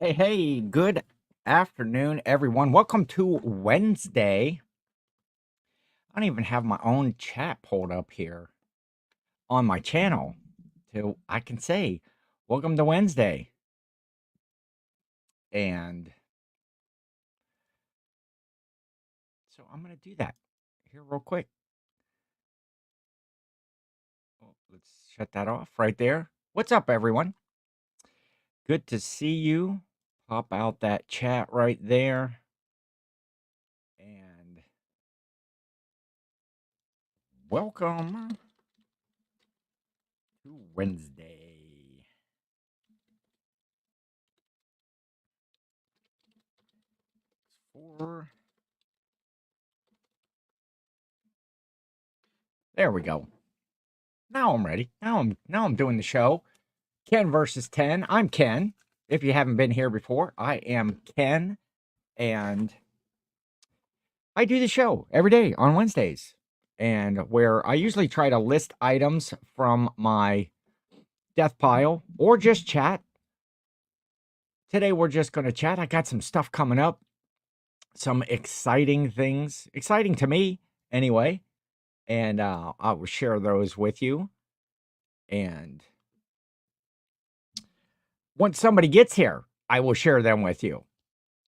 Hey, good afternoon, everyone. Welcome to Wednesday. I don't even have my own chat pulled up here on my channel. So I can say, welcome to Wednesday. And so I'm going to do that here real quick. Let's shut that off right there. What's up, everyone? Good to see you. Pop out that chat right there. And welcome to Wednesday. There we go. Now I'm ready. Now I'm doing the show. Ken versus 10. I'm Ken. If you haven't been here before, I am Ken, and I do the show every day on Wednesdays, and where I usually try to list items from my death pile or just chat. Today we're just going to chat. I got some stuff coming up, some exciting things, exciting to me anyway, and I will share those with you. And once somebody gets here, I will share them with you.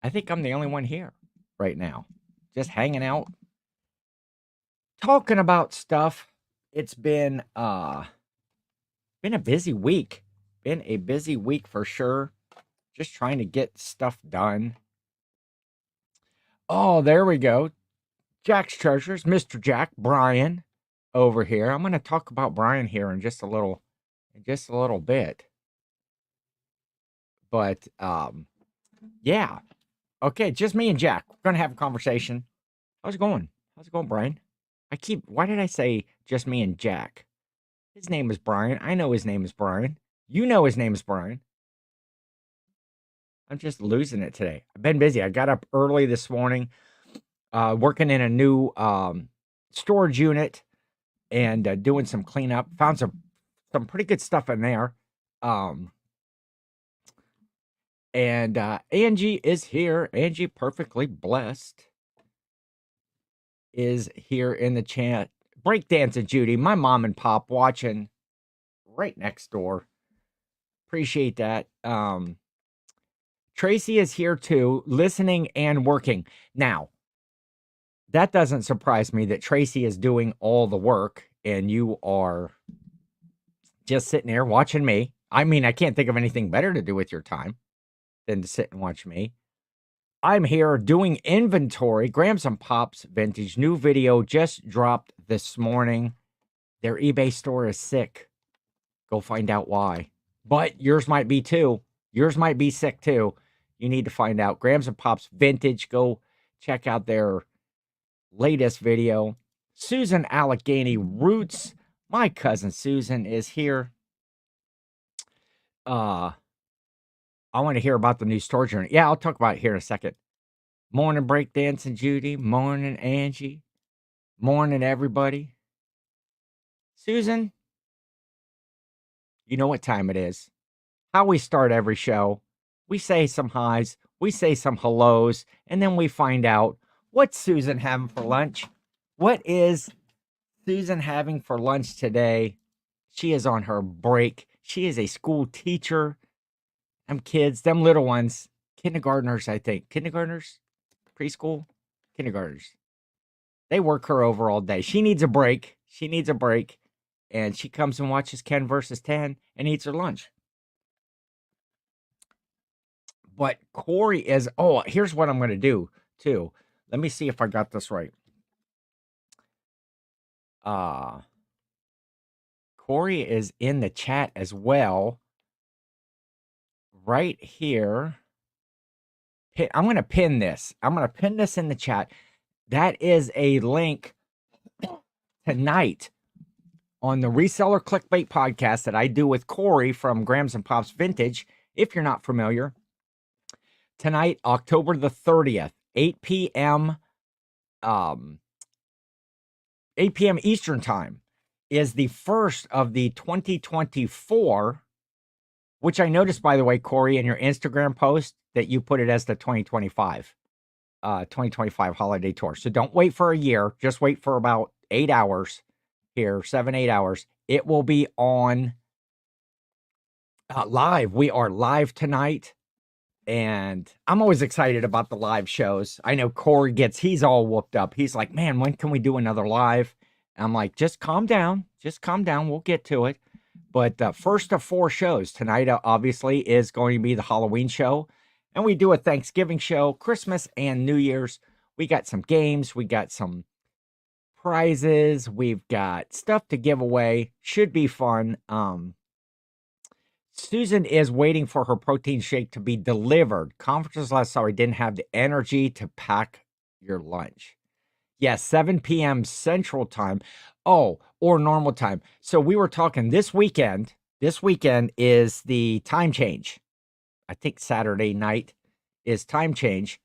I think I'm the only one here right now, just hanging out, talking about stuff. It's been a busy week. Been a busy week for sure. Just trying to get stuff done. Oh, there we go. Jack's Treasures, Mr. Jack, Brian over here. I'm going to talk about Brian here in just a little bit. But yeah. Okay, just me and Jack. We're going to have a conversation. How's it going? How's it going, Brian? Why did I say just me and Jack? His name is Brian. I know his name is Brian. You know his name is Brian. I'm just losing it today. I've been busy. I got up early this morning, working in a new storage unit and doing some cleanup. Found some pretty good stuff in there. And Angie is here. Angie, perfectly blessed, is here in the chat. Breakdancing Judy, my mom and pop watching right next door. Appreciate that. Tracy is here too, listening and working. Now, that doesn't surprise me that Tracy is doing all the work and you are just sitting there watching me. I mean, I can't think of anything better to do with your time than to sit and watch me. I'm here doing inventory. Grams and Pops Vintage. New video just dropped this morning. Their eBay store is sick. Go find out why. But yours might be too. Yours might be sick too. You need to find out. Grams and Pops Vintage. Go check out their latest video. Susan Allegheny Roots. My cousin Susan is here. I want to hear about the new storage unit. Yeah, I'll talk about it here in a second. Morning, Breakdancing Judy. Morning, Angie. Morning, everybody. Susan, you know what time it is. How we start every show. We say some highs, we say some hellos, and then we find out what's Susan having for lunch. What is Susan having for lunch today? She is on her break. She is a school teacher. Them kids, them little ones, kindergartners, I think. Kindergartners? Preschool? Kindergartners. They work her over all day. She needs a break. She needs a break. And she comes and watches Ken versus 10 and eats her lunch. But Corey is, here's what I'm going to do too. Let me see if I got this right. Corey is in the chat as well. Right here. I'm going to pin this. I'm going to pin this in the chat. That is a link tonight on the Reseller Clickbait podcast that I do with Corey from Grams and Pops Vintage. If you're not familiar, tonight, October the 30th, 8 p.m. 8 p.m. Eastern time is the first of the 2024, which I noticed, by the way, Corey, in your Instagram post, that you put it as the 2025 holiday tour. So don't wait for a year. Just wait for about 8 hours here, 7, 8 hours. It will be on live. We are live tonight. And I'm always excited about the live shows. I know Corey he's all whooped up. He's like, man, when can we do another live? And I'm like, just calm down. Just calm down. We'll get to it. But first of 4 shows tonight, obviously, is going to be the Halloween show. And we do a Thanksgiving show, Christmas and New Year's. We got some games. We got some prizes. We've got stuff to give away. Should be fun. Susan is waiting for her protein shake to be delivered. Conferences last summer didn't have the energy to pack your lunch. Yes, 7 p.m. Central Time. Oh, or normal time. So we were talking this weekend. This weekend is the time change. I think Saturday night is time change.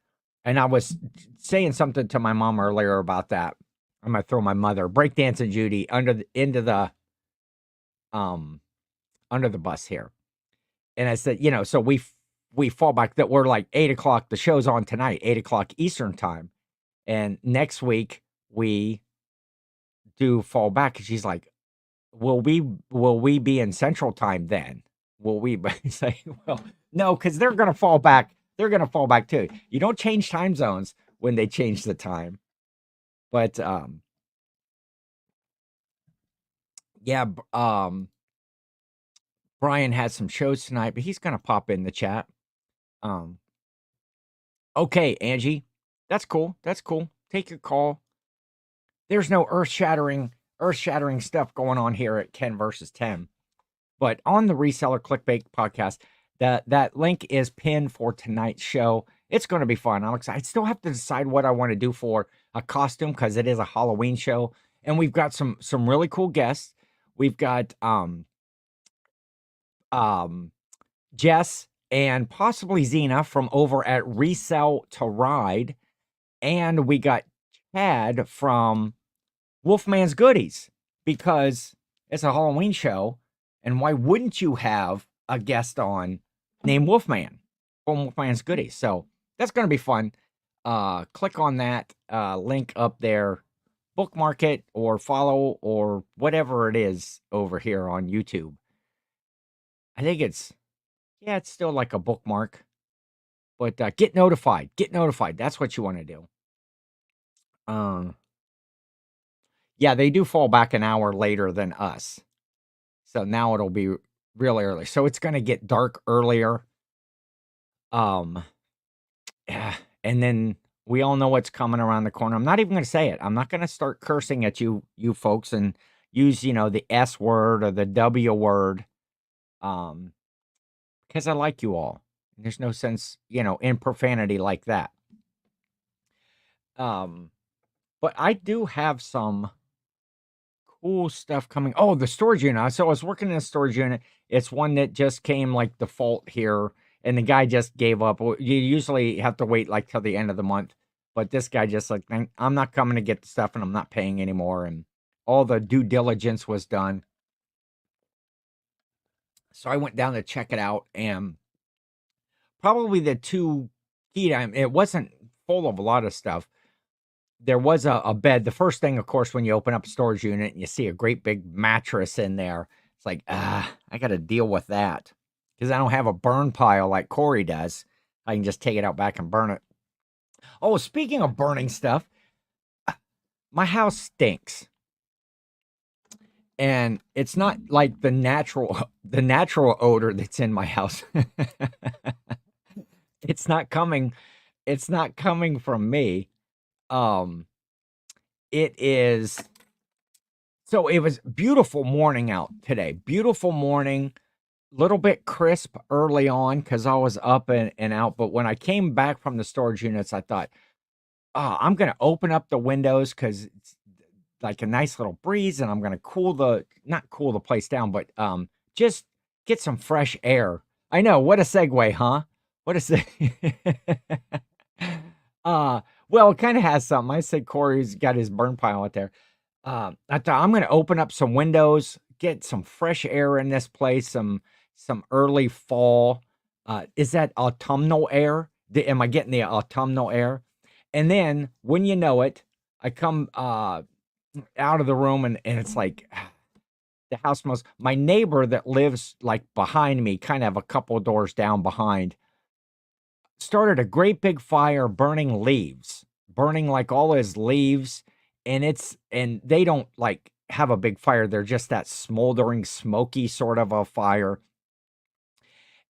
And I was saying something to my mom earlier about that. I'm going to throw my mother, Breakdancing Judy, into the bus here. And I said, so we fall back that we're like 8 o'clock. The show's on tonight, 8 o'clock Eastern time. And next week we do fall back. And she's like, will we be in Central Time then? Will we say, well, no, because they're going to fall back. They're going to fall back too. You don't change time zones when they change the time. But, yeah, Brian has some shows tonight, but he's going to pop in the chat. Okay, Angie, that's cool. That's cool. Take your call. There's no earth-shattering stuff going on here at Ken versus 10. But on the Reseller Clickbait podcast, that link is pinned for tonight's show. It's going to be fun. I'm excited. I still have to decide what I want to do for a costume because it is a Halloween show. And we've got some really cool guests. We've got Jess and possibly Xena from over at Resell to Ride. And we got Chad from Wolfman's Goodies because it's a Halloween show. And why wouldn't you have a guest on named Wolfman from Wolfman's Goodies? So that's going to be fun. Click on that link up there, bookmark it or follow or whatever it is over here on YouTube. I think it's still like a bookmark, but get notified. Get notified. That's what you want to do. Yeah, they do fall back an hour later than us. So now it'll be really early. So it's going to get dark earlier. Yeah, and then we all know what's coming around the corner. I'm not even going to say it. I'm not going to start cursing at you folks and use, the S word or the W word. Because I like you all. There's no sense, in profanity like that. But I do have some cool stuff coming. Oh, the storage unit. So I was working in a storage unit. It's one that just came like default here, and the guy just gave up. You usually have to wait like till the end of the month, but this guy just like, I'm not coming to get the stuff, and I'm not paying anymore. And all the due diligence was done. So I went down to check it out, and probably the two key time, it wasn't full of a lot of stuff. There was a bed. The first thing, of course, when you open up a storage unit and you see a great big mattress in there, it's like, I got to deal with that because I don't have a burn pile like Corey does. I can just take it out back and burn it. Oh, speaking of burning stuff, my house stinks. And it's not like the natural odor that's in my house. It's not coming from me. It is. So it was beautiful morning out today. Beautiful morning, little bit crisp early on because I was up and out. But when I came back from the storage units, I thought, I'm going to open up the windows because it's like a nice little breeze, and I'm going to not cool the place down, but just get some fresh air. I know, what a segue, huh? What a well, it kind of has something. I said Corey's got his burn pile out there. I thought I'm going to open up some windows, get some fresh air in this place, some early fall Is that autumnal air? Am I getting the autumnal air? And then when you know it, I come out of the room and it's like the house smells. My neighbor that lives like behind me, kind of a couple doors down behind, started a great big fire burning leaves, burning like all his leaves. And they don't like have a big fire. They're just that smoldering, smoky sort of a fire.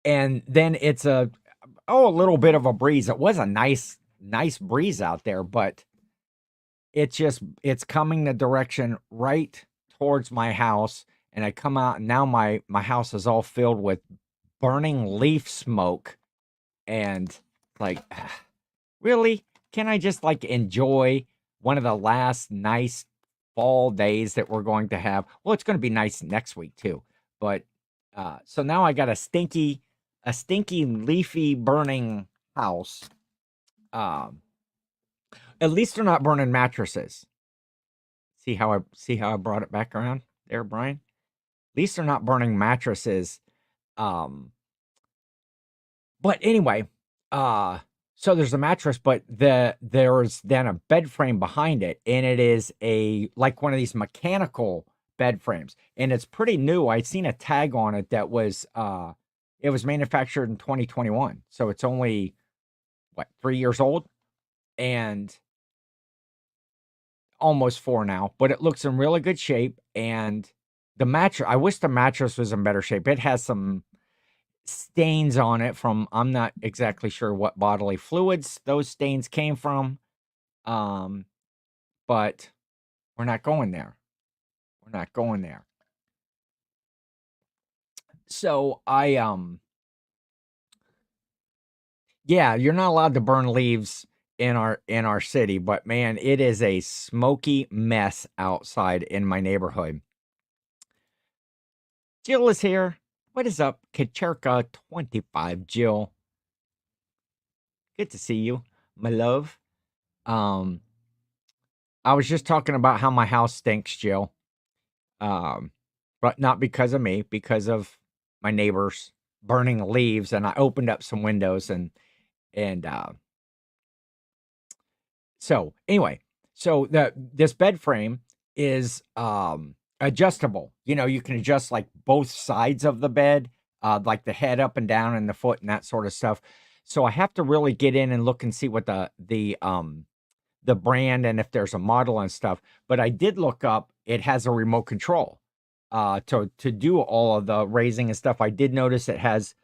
And then it's a little bit of a breeze. It was a nice breeze out there, but it's coming the direction right towards my house. And I come out and now my house is all filled with burning leaf smoke. And like, really? Can I just like enjoy one of the last nice fall days that we're going to have? Well, it's going to be nice next week too. But so now I got a stinky leafy burning house. At least they're not burning mattresses. See how I brought it back around there, Brian? At least they're not burning mattresses. Um, but anyway, so there's a mattress, but there's then a bed frame behind it, and it is a like one of these mechanical bed frames, and it's pretty new. I'd seen a tag on it that was it was manufactured in 2021, so it's only what 3 years old, and almost 4 now, but it looks in really good shape. And the mattress, I wish the mattress was in better shape. It has some stains on it from I'm not exactly sure what bodily fluids those stains came from. Um, but we're not going there. We're not going there. So yeah, you're not allowed to burn leaves in our city, but man, it is a smoky mess outside in my neighborhood. Jill is here. What is up, Kacherka 25 Jill? Good to see you, my love. Um, I was just talking about how my house stinks, Jill. But not because of me, because of my neighbors burning leaves, and I opened up some windows and so anyway, so this bed frame is adjustable. You can adjust like both sides of the bed, like the head up and down and the foot and that sort of stuff. So I have to really get in and look and see what the brand and if there's a model and stuff. But I did look up, it has a remote control to do all of the raising and stuff. I did notice it has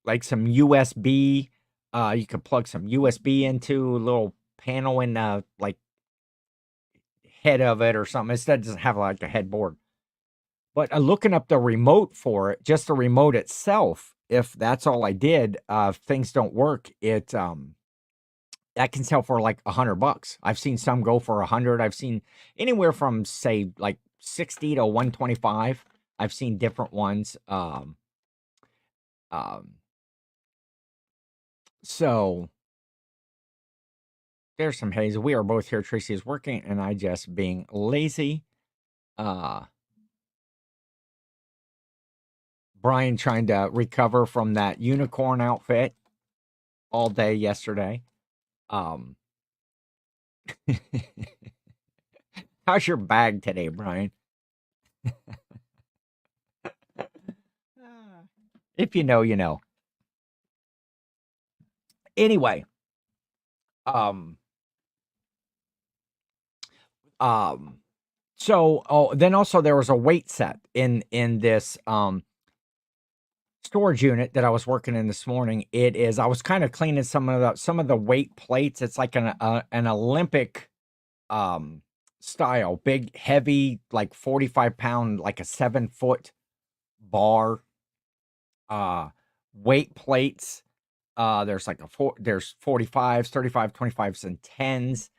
like some USB. You could plug some USB into a little panel in like head of it or something. It doesn't have like a headboard. But looking up the remote for it, just the remote itself, if that's all I did, if things don't work, it that can sell for like $100. I've seen some go for 100. I've seen anywhere from say like 60 to 125. I've seen different ones. So there's some haze. We are both here. Tracy is working and I just being lazy. Brian trying to recover from that unicorn outfit all day yesterday. How's your bag today, Brian? If you know, you know. Anyway, so then also there was a weight set in this storage unit that I was working in this morning. I was kind of cleaning some of the weight plates. It's like an Olympic style, big, heavy, like 45-pound, like a 7-foot bar weight plates. There's like there's 45s, 35, 25s, and 10s.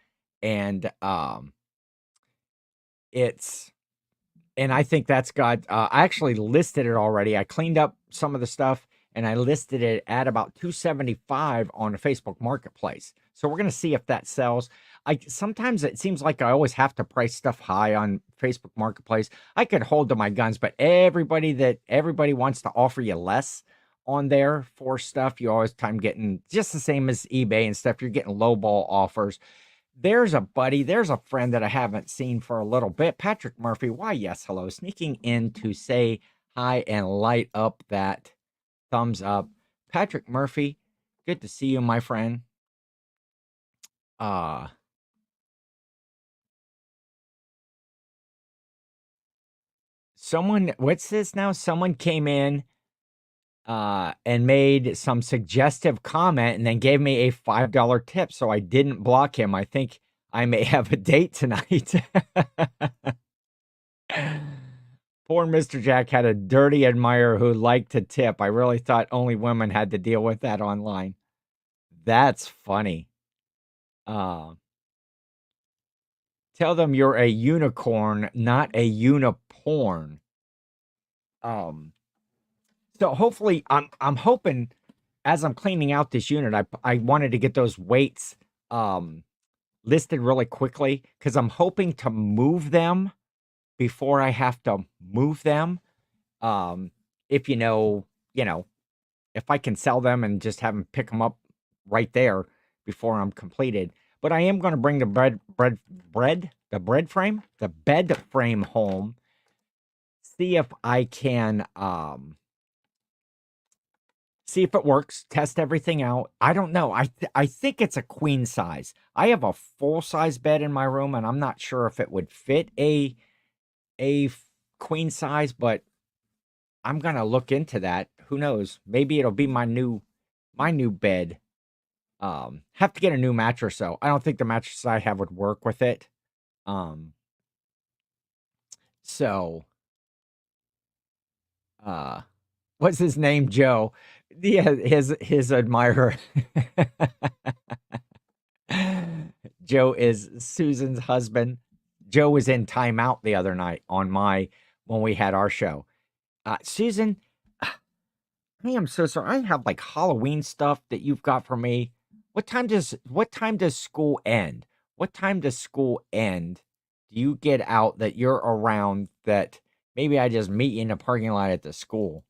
And I think that's got, I actually listed it already. I cleaned up some of the stuff and I listed it at about $275 on the Facebook Marketplace. So we're going to see if that sells. Sometimes it seems like I always have to price stuff high on Facebook Marketplace. I could hold to my guns, but everybody wants to offer you less on there for stuff. You always time getting just the same as eBay and stuff. You're getting lowball offers. There's a buddy, there's a friend that I haven't seen for a little bit. Patrick Murphy. Why, yes, hello. Sneaking in to say hi and light up that thumbs up. Patrick Murphy, good to see you, my friend. Someone, what's this now? Someone came in and made some suggestive comment and then gave me a $5 tip. So I didn't block him. I think I may have a date tonight. Poor Mr. Jack had a dirty admirer who liked to tip. I really thought only women had to deal with that online. That's funny. Tell them you're a unicorn, not a uniporn. So hopefully, I'm hoping as I'm cleaning out this unit, I wanted to get those weights listed really quickly because I'm hoping to move them before I have to move them. If if I can sell them and just have them pick them up right there before I'm completed. But I am going to bring the bed frame home. See if I can see if it works, test everything out. I don't know. I think it's a queen size. I have a full size bed in my room, and I'm not sure if it would fit a queen size, but I'm gonna look into that. Who knows? Maybe it'll be my new bed. Have to get a new mattress though. I don't think the mattress I have would work with it. So what's his name? Joe. Yeah, his admirer. Joe is Susan's husband. Joe was in timeout the other night when we had our show. Susan, I am so sorry. I have like Halloween stuff that you've got for me. What time does school end? What time does school end? Do you get out that you're around that maybe I just meet you in the parking lot at the school?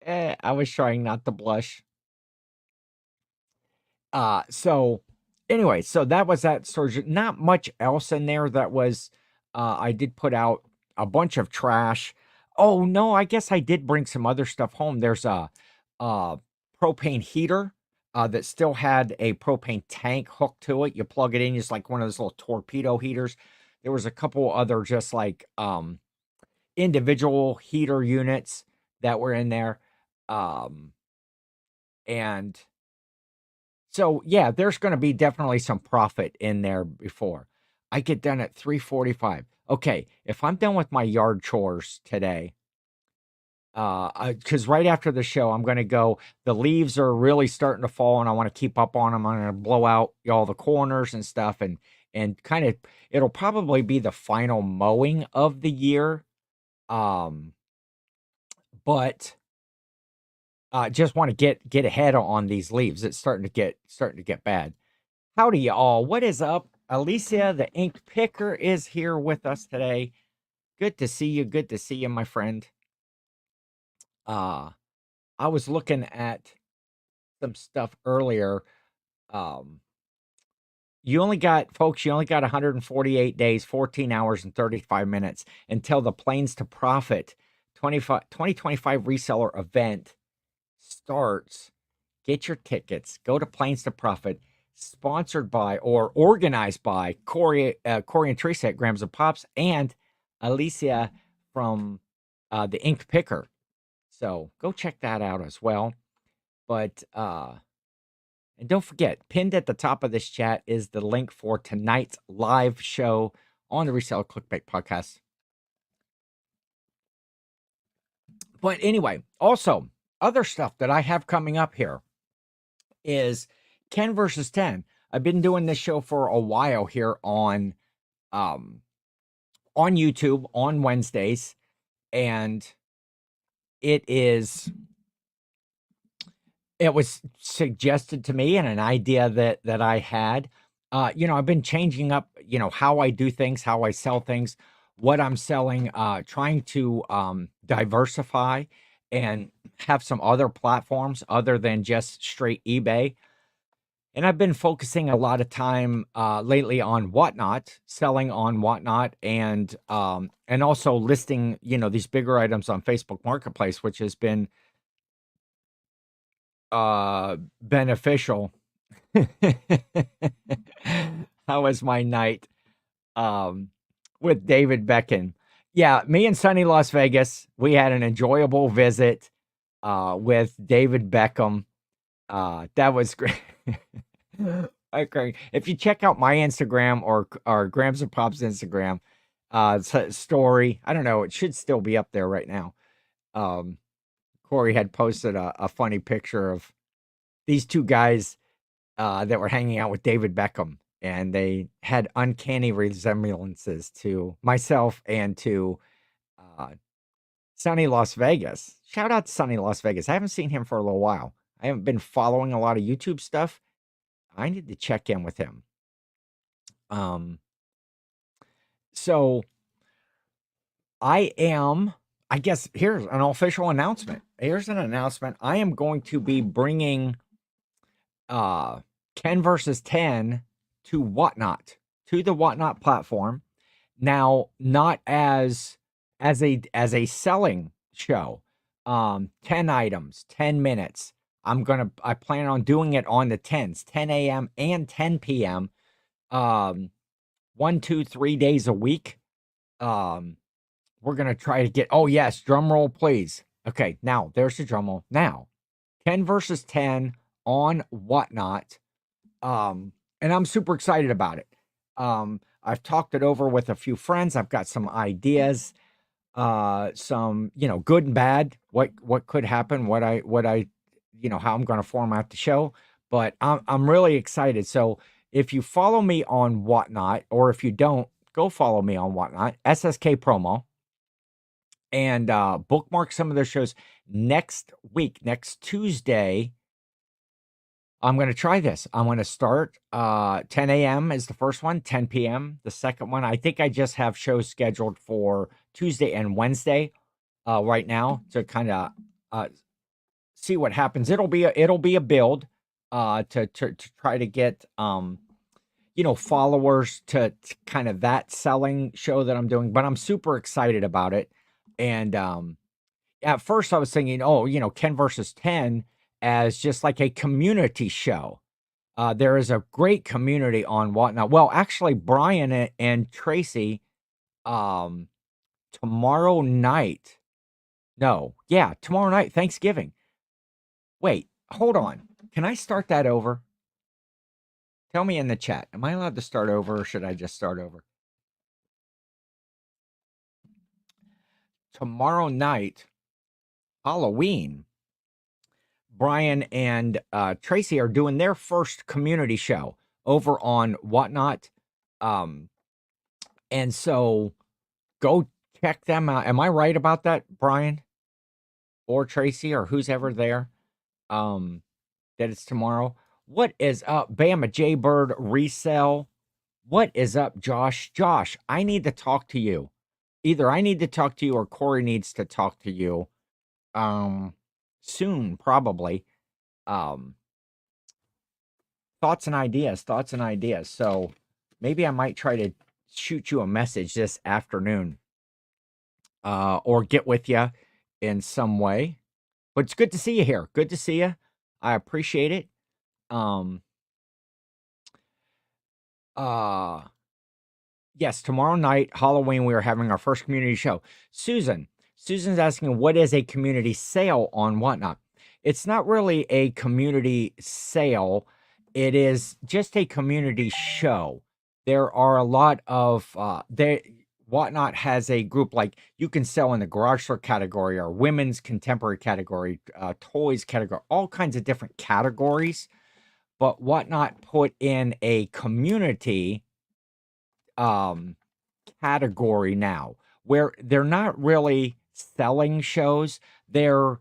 I was trying not to blush. So anyway, so that was that surgery. Not much else in there that was, I did put out a bunch of trash. Oh no, I guess I did bring some other stuff home. There's a propane heater, that still had a propane tank hooked to it. You plug it in, just like one of those little torpedo heaters. There was a couple other just like, individual heater units that were in there. And so, yeah, there's going to be definitely some profit in there before I get done at 3:45. Okay, if I'm done with my yard chores today, because right after the show, I'm going to go. The leaves are really starting to fall, and I want to keep up on them. I'm going to blow out all the corners and stuff, and kind of it'll probably be the final mowing of the year. But just want to get ahead on these leaves. It's starting to get bad. Howdy, y'all. What is up? Alicia, the ink picker, is here with us today. Good to see you. Good to see you, my friend. I was looking at some stuff earlier. You only got 148 days, 14 hours, and 35 minutes until the Planes to Profit 2025 reseller event starts. Get your tickets. Go to Planes to Profit. Sponsored by or organized by Corey and Teresa at Grams of Pops and Alicia from the Ink Picker. So go check that out as well. But and don't forget, pinned at the top of this chat is the link for tonight's live show on the Reseller Clickbait podcast. But anyway, also other stuff that I have coming up here is Ken versus 10. I've been doing this show for a while here on YouTube on Wednesdays, and it was suggested to me and an idea that I had. I've been changing up, how I do things, how I sell things what I'm selling, trying to diversify and have some other platforms other than just straight eBay. And I've been focusing a lot of time lately on Whatnot, selling on Whatnot, and also listing, these bigger items on Facebook Marketplace, which has been beneficial. How was my night with David Beckham? Yeah, me and Sunny Las Vegas, we had an enjoyable visit with David Beckham. That was great. Okay. If you check out my Instagram or Grams and Pop's Instagram story, I don't know, it should still be up there right now. Corey had posted a funny picture of these two guys that were hanging out with David Beckham, and they had uncanny resemblances to myself and to uh, Sunny Las Vegas. Shout out to Sunny Las Vegas. I haven't seen him for a little while. I haven't been following a lot of YouTube stuff. I need to check in with him. So I guess here's an official announcement. Here's an announcement. I am going to be bringing 10 versus 10 to Whatnot, to the Whatnot platform. Now, not as a selling show. 10 items, 10 minutes. I plan on doing it on the 10s, 10 a.m. and 10 p.m. 1, 2, 3 days a week. We're gonna try to get, oh yes, drum roll, please. Okay, now there's the drum roll. Now, 10 versus 10 on Whatnot. And I'm super excited about it. I've talked it over with a few friends. I've got some ideas, some, good and bad, what could happen, how I'm gonna format the show. But I'm really excited. So if you follow me on Whatnot, or if you don't, go follow me on Whatnot, SSK Promo, and bookmark some of their shows. Next week, next Tuesday, I'm going to try this. I'm going to start 10 a.m. is the first one, 10 p.m. the second one. I think I just have shows scheduled for Tuesday and Wednesday right now to kind of see what happens. It'll be a build to try to get followers to kind of that selling show that I'm doing. But I'm super excited about it. And at first I was thinking, oh, 10 versus 10 as just like a community show. There is a great community on Whatnot. Well, actually, Brian and Tracy, tomorrow night. No, yeah, tomorrow night, Thanksgiving. Wait, hold on. Can I start that over? Tell me in the chat. Am I allowed to start over, or should I just start over? Tomorrow night, Halloween, Brian and Tracy are doing their first community show over on Whatnot. And so go check them out. Am I right about that, Brian or Tracy or who's ever there? That it's tomorrow. What is up, Bama Jaybird Resell? What is up, Josh? Josh, I need to talk to you. Either I need to talk to you or Corey needs to talk to you. Soon, probably. Thoughts and ideas. So maybe I might try to shoot you a message this afternoon, or get with you in some way. But it's good to see you here. Good to see you. I appreciate it. Yes, tomorrow night, Halloween, we are having our first community show. Susan's asking, what is a community sale on Whatnot? It's not really a community sale. It is just a community show. There are a lot of, Whatnot has a group, like you can sell in the garage store category or women's contemporary category, toys category, all kinds of different categories. But Whatnot put in a community category now, where they're not really selling shows. They're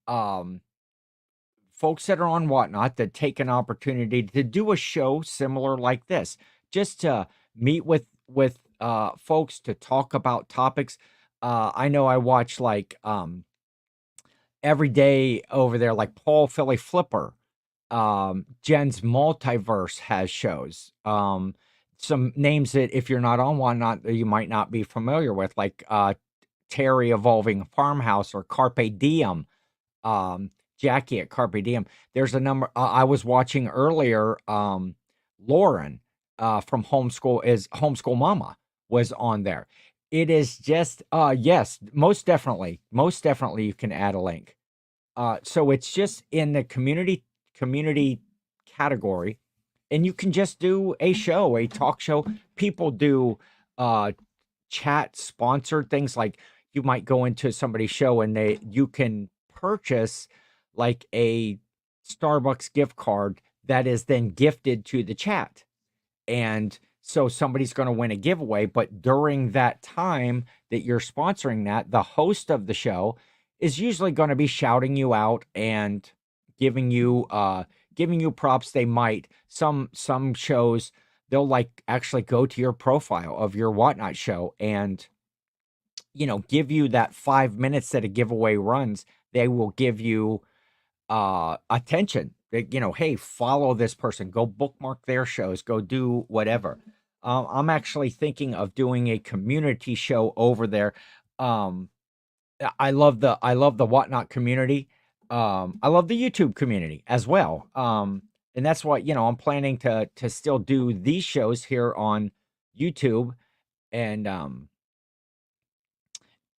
folks that are on Whatnot that take an opportunity to do a show similar like this, just to meet with folks to talk about topics. I know I watch like every day over there, like Paul Philly Flipper. Jen's Multiverse has shows. Some names that if you're not on one, not you might not be familiar with, like Terry Evolving Farmhouse or Carpe Diem. Jackie at Carpe Diem. There's a number I was watching earlier. Lauren from Homeschool Mama was on there. It is just yes, most definitely you can add a link. So it's just in the community category, and you can just do a talk show. People do uh chat sponsored things, like you might go into somebody's show and you can purchase like a Starbucks gift card that is then gifted to the chat. And so somebody's going to win a giveaway, but during that time that you're sponsoring that, the host of the show is usually going to be shouting you out and giving you props. They might, some shows, they'll like actually go to your profile of your Whatnot show and give you that 5 minutes that a giveaway runs. They will give you attention. Hey, follow this person, go bookmark their shows, go do whatever. I'm actually thinking of doing a community show over there. I love the Whatnot community. I love the YouTube community as well. And that's why, I'm planning to still do these shows here on YouTube. And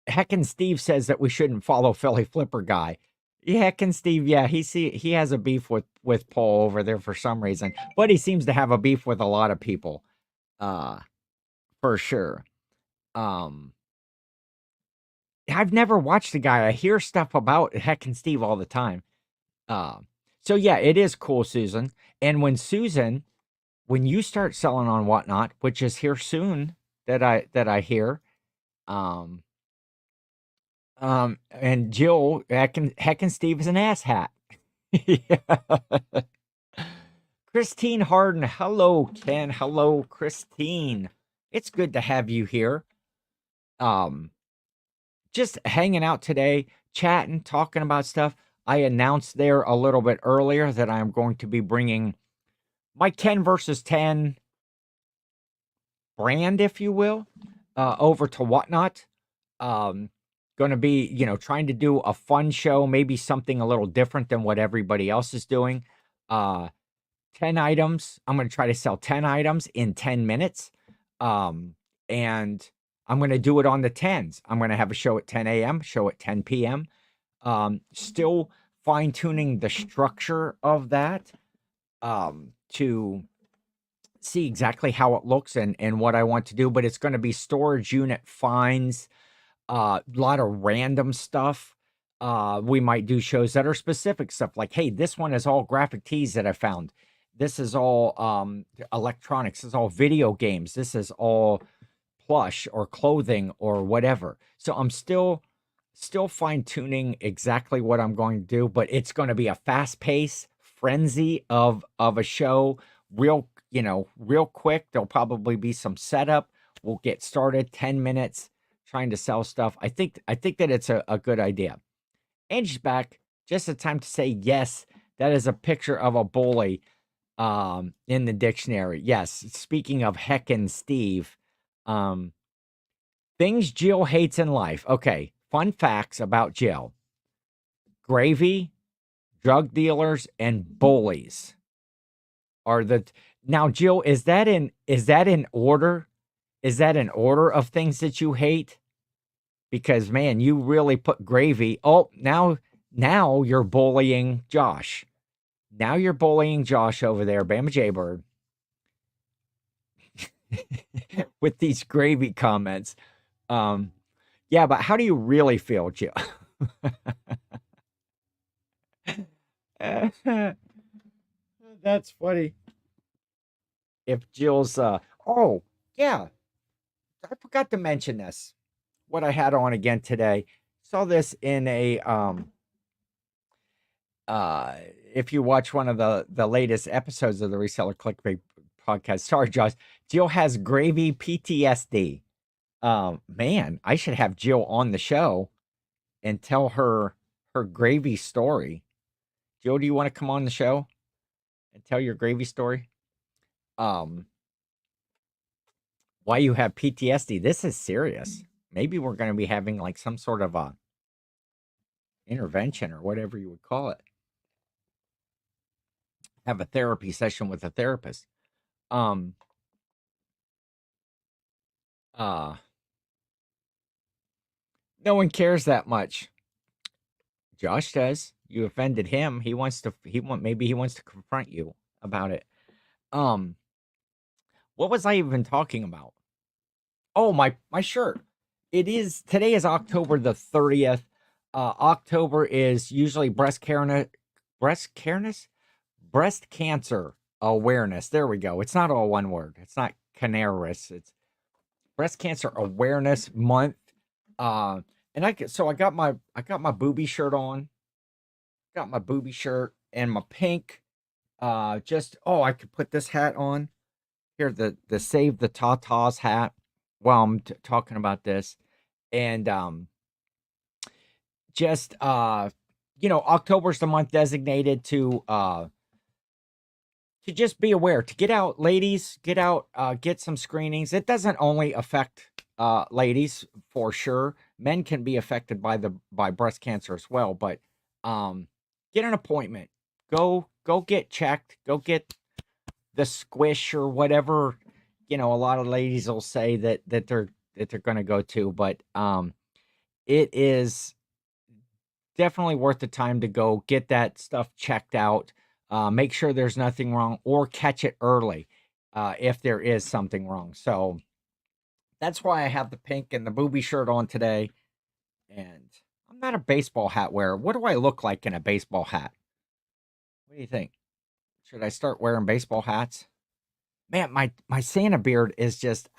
Heckin' Steve says that we shouldn't follow Philly Flipper guy. Yeah, Heckin' Steve, yeah, he has a beef with Paul over there for some reason, but he seems to have a beef with a lot of people, uh, for sure. Um, I've never watched the guy. I hear stuff about Heckin' Steve all the time. Uh, so yeah, it is cool, Susan. And when you start selling on Whatnot, which is here soon, that I hear, um, and Jill, Heckin' Steve is an asshat. Yeah. Christine Harden. Hello, Ken. Hello, Christine. It's good to have you here. Um, just hanging out today, chatting, talking about stuff. I announced there a little bit earlier that I'm going to be bringing my 10 versus 10 brand, if you will, over to Whatnot. Um, going to be, trying to do a fun show, maybe something a little different than what everybody else is doing. 10 items. I'm going to try to sell 10 items in 10 minutes. And I'm going to do it on the 10s. I'm going to have a show at 10 a.m., show at 10 p.m. Still fine tuning the structure of that to see exactly how it looks and what I want to do. But it's going to be storage unit finds, a lot of random stuff. We might do shows that are specific stuff like, hey, this one is all graphic tees that I found. This is all electronics. This is all video games. This is all plush or clothing or whatever. So I'm still fine tuning exactly what I'm going to do, but it's going to be a fast pace frenzy of a show. Real quick. There'll probably be some setup. We'll get started. 10 minutes trying to sell stuff. I think that it's a good idea. Angie's back. Just a time to say yes. That is a picture of a bully in the dictionary. Yes. Speaking of Heckin' Steve, things Jill hates in life. Okay. Fun facts about Jill. Gravy, drug dealers, and bullies are the now, Jill, is that in order? Is that an order of things that you hate? Because man, you really put gravy. Oh, now you're bullying Josh. Now you're bullying Josh over there, Bama Jaybird, with these gravy comments. Yeah, but how do you really feel, Jill? That's funny. If Jill's oh, yeah, I forgot to mention this. What I had on again today. Saw this in a uh if you watch one of the latest episodes of the Reseller Clickbait podcast. Sorry, Josh. Jill has gravy PTSD. Man, I should have Jill on the show and tell her gravy story. Jill, do you want to come on the show and tell your gravy story? Um, why you have PTSD? This is serious. Maybe we're going to be having like some sort of a intervention or whatever you would call it. Have a therapy session with a therapist. Um, uh, no one cares that much. Josh does. You offended him. Maybe he wants to confront you about it. Um, what was I even talking about? Oh, my shirt. Today is October the 30th. October is usually breast careness, breast cancer awareness. There we go. It's not all one word. It's not canaris. It's breast cancer awareness month. Uh, and I got my booby shirt on. Got my booby shirt and my pink. I could put this hat on here. The Save the Tatas hat while I'm talking about this, and just October's the month designated to just be aware, to get out, ladies, get out, get some screenings. It doesn't only affect ladies for sure. Men can be affected by breast cancer as well, but get an appointment. Go get checked. Go get the squish or whatever. A lot of ladies will say that they're going to go to, but it is definitely worth the time to go get that stuff checked out. Make sure there's nothing wrong or catch it early if there is something wrong. So that's why I have the pink and the booby shirt on today. And I'm not a baseball hat wearer. What do I look like in a baseball hat? What do you think? Should I start wearing baseball hats? Man, my Santa beard is just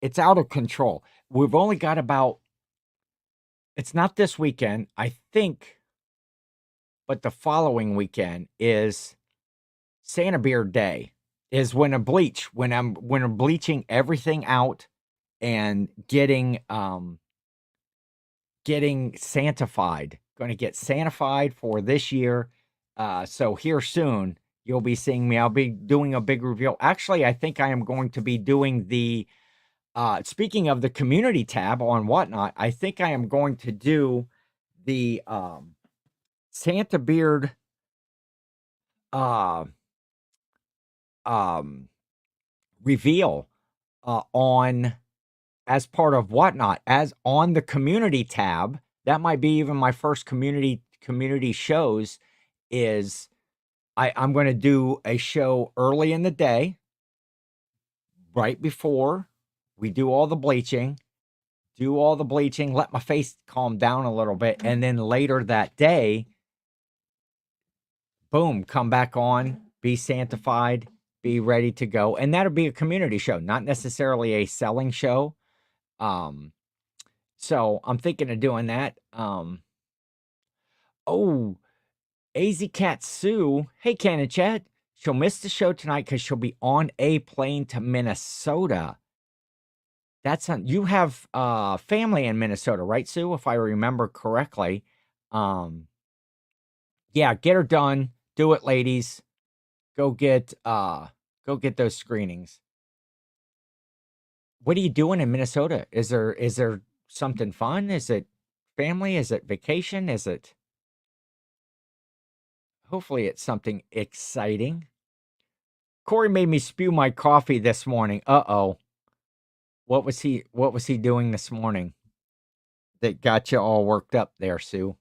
it's out of control. We've only got it's not this weekend, I think, but the following weekend is Santa Beard Day. Is when I'm bleaching everything out and getting Santified. Going to get Santified for this year. So here soon you'll be seeing me. I'll be doing a big reveal. Actually, I think I am going to be doing the speaking of the community tab on Whatnot, I think I am going to do the Santa Beard uh reveal on as part of Whatnot, as on the community tab. That might be even my first community shows. Is I'm going to do a show early in the day, right before we do all the bleaching. Let my face calm down a little bit, and then later that day, boom, come back on, be Santified, be ready to go. And that'll be a community show, not necessarily a selling show. So I'm thinking of doing that. AZ Cat Sue, hey, Cannon Chat, she'll miss the show tonight because she'll be on a plane to Minnesota. You have family in Minnesota, right, Sue? If I remember correctly. Yeah, get her done. Do it, ladies. Go get those screenings. What are you doing in Minnesota? Is there something fun? Is it family? Is it vacation? Hopefully it's something exciting. Corey made me spew my coffee this morning. Uh-oh. What was he doing this morning that got you all worked up there, Sue?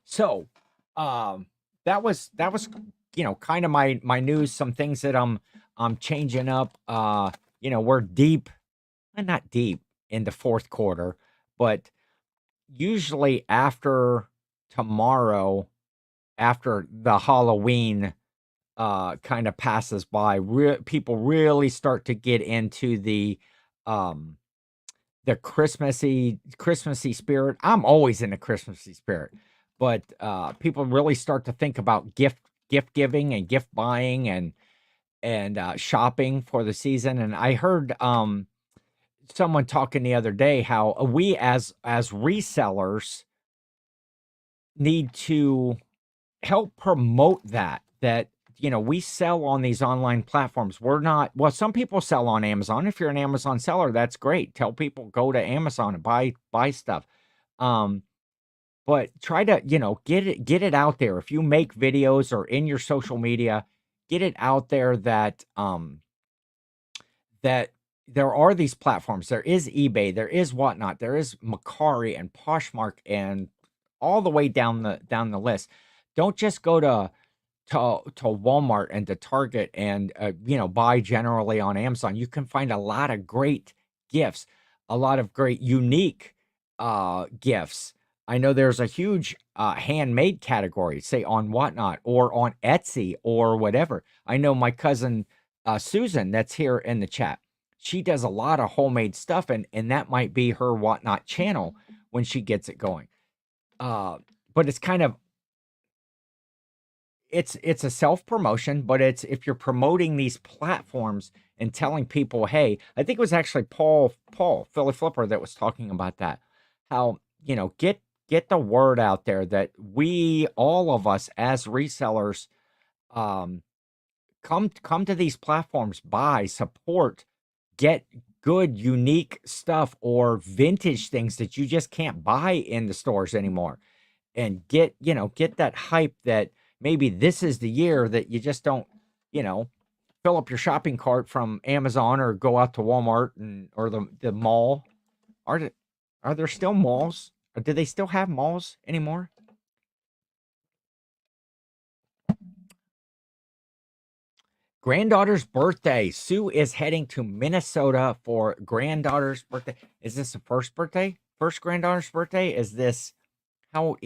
So that was kind of my news, some things that I'm changing up. We're not deep in the fourth quarter, but usually after tomorrow, after the Halloween kind of passes by, people really start to get into the Christmassy spirit. I'm always in the Christmassy spirit, but people really start to think about gift giving and gift buying and shopping for the season. And I heard someone talking the other day how we as resellers need to help promote that we sell on these online platforms. We're not, well, some people sell on Amazon. If you're an Amazon seller, that's great. Tell people go to Amazon and buy stuff. Um, but try to, get it out there. If you make videos or in your social media, get it out there that there are these platforms. There is eBay, there is Whatnot, there is Macari and Poshmark and all the way down the list. Don't just go to Walmart and to Target and buy generally on Amazon. You can find a lot of great gifts, a lot of great unique gifts. I know there's a huge handmade category, say on Whatnot or on Etsy or whatever. I know my cousin Susan, that's here in the chat. She does a lot of homemade stuff, and that might be her Whatnot channel when she gets it going. But it's kind of it's a self-promotion, but it's if you're promoting these platforms and telling people, hey, I think it was actually Paul Philly Flipper that was talking about that. How, get the word out there that we, all of us as resellers, um, come to these platforms, buy, support, get good, unique stuff or vintage things that you just can't buy in the stores anymore. And get that hype that maybe this is the year that you just don't, fill up your shopping cart from Amazon or go out to Walmart or the mall. Are there still malls? Or do they still have malls anymore? Granddaughter's birthday. Sue is heading to Minnesota for granddaughter's birthday. Is this the first birthday? First granddaughter's birthday? Is this how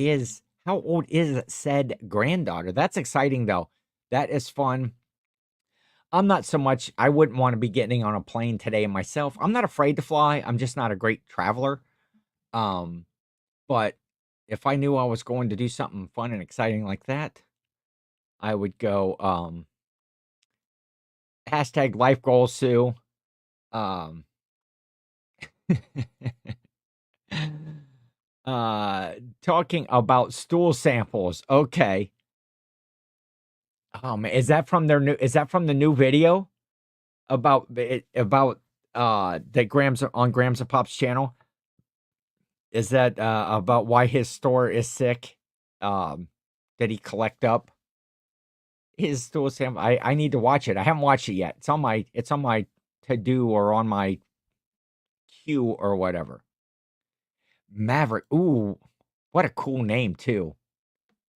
old is said granddaughter? That's exciting though. That is fun. I'm not so much, I wouldn't want to be getting on a plane today myself. I'm not afraid to fly. I'm just not a great traveler. Um, but if I knew I was going to do something fun and exciting like that, I would go hashtag life goals, Sue. Um, uh, talking about stool samples. Okay. Is that from the new video about that Grams on Grams of Pop's channel? Is that about why his store is sick? That he collect up his stool sample. I need to watch it. I haven't watched it yet. It's on my to do or on my queue or whatever. Maverick. Ooh, what a cool name too.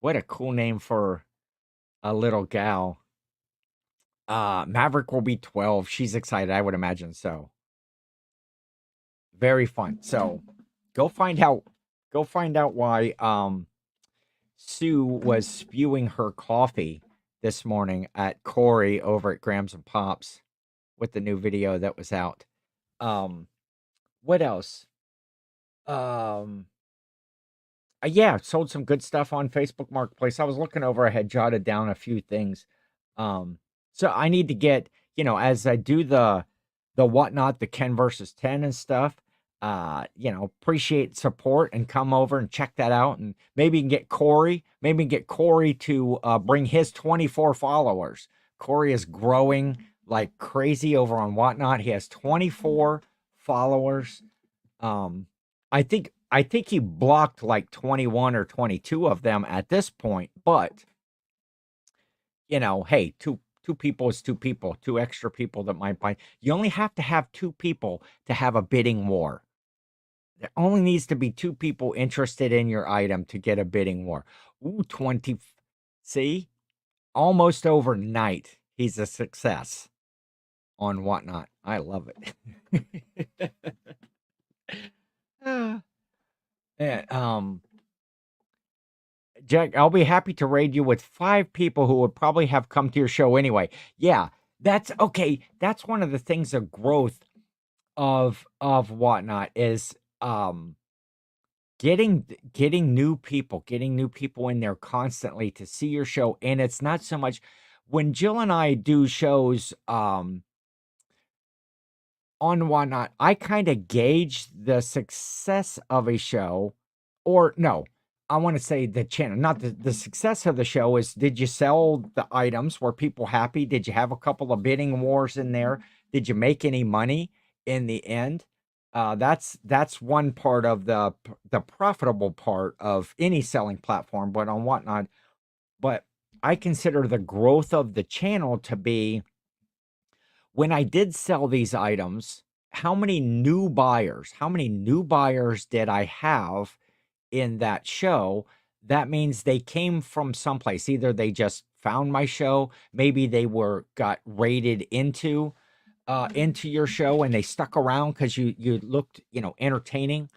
What a cool name for a little gal. Maverick will be 12. She's excited, I would imagine so. Very fun. So go find out why Sue was spewing her coffee this morning at Corey over at Grams and Pops with the new video that was out. What else? Um yeah, sold some good stuff on Facebook Marketplace. I was looking over, I had jotted down a few things. So I need to get, as I do the Whatnot, the Ken versus 10 and stuff, appreciate support and come over and check that out. And maybe get Corey to bring his 24 followers. Corey is growing like crazy over on Whatnot. He has 24 followers. I think he blocked like 21 or 22 of them at this point, but hey, two people is two people, two extra people that might buy. You only have to have two people to have a bidding war. There only needs to be two people interested in your item to get a bidding war. Ooh, 20. See? Almost overnight, he's a success on Whatnot. I love it. And, Jack, I'll be happy to raid you with 5 people who would probably have come to your show anyway. Yeah, that's okay. That's one of the things of growth of Whatnot is getting getting new people in there constantly to see your show. And it's not so much when Jill and I do shows on Whatnot, I kind of gauge the success of a show, or no, I want to say the channel, not the success of the show is, did you sell the items? Were people happy? Did you have a couple of bidding wars in there? Did you make any money in the end? That's one part of the profitable part of any selling platform, but on Whatnot. But I consider the growth of the channel to be, when I did sell these items, how many new buyers did I have in that show? That means they came from someplace. Either they just found my show, maybe they got rated into your show and they stuck around because you looked, entertaining.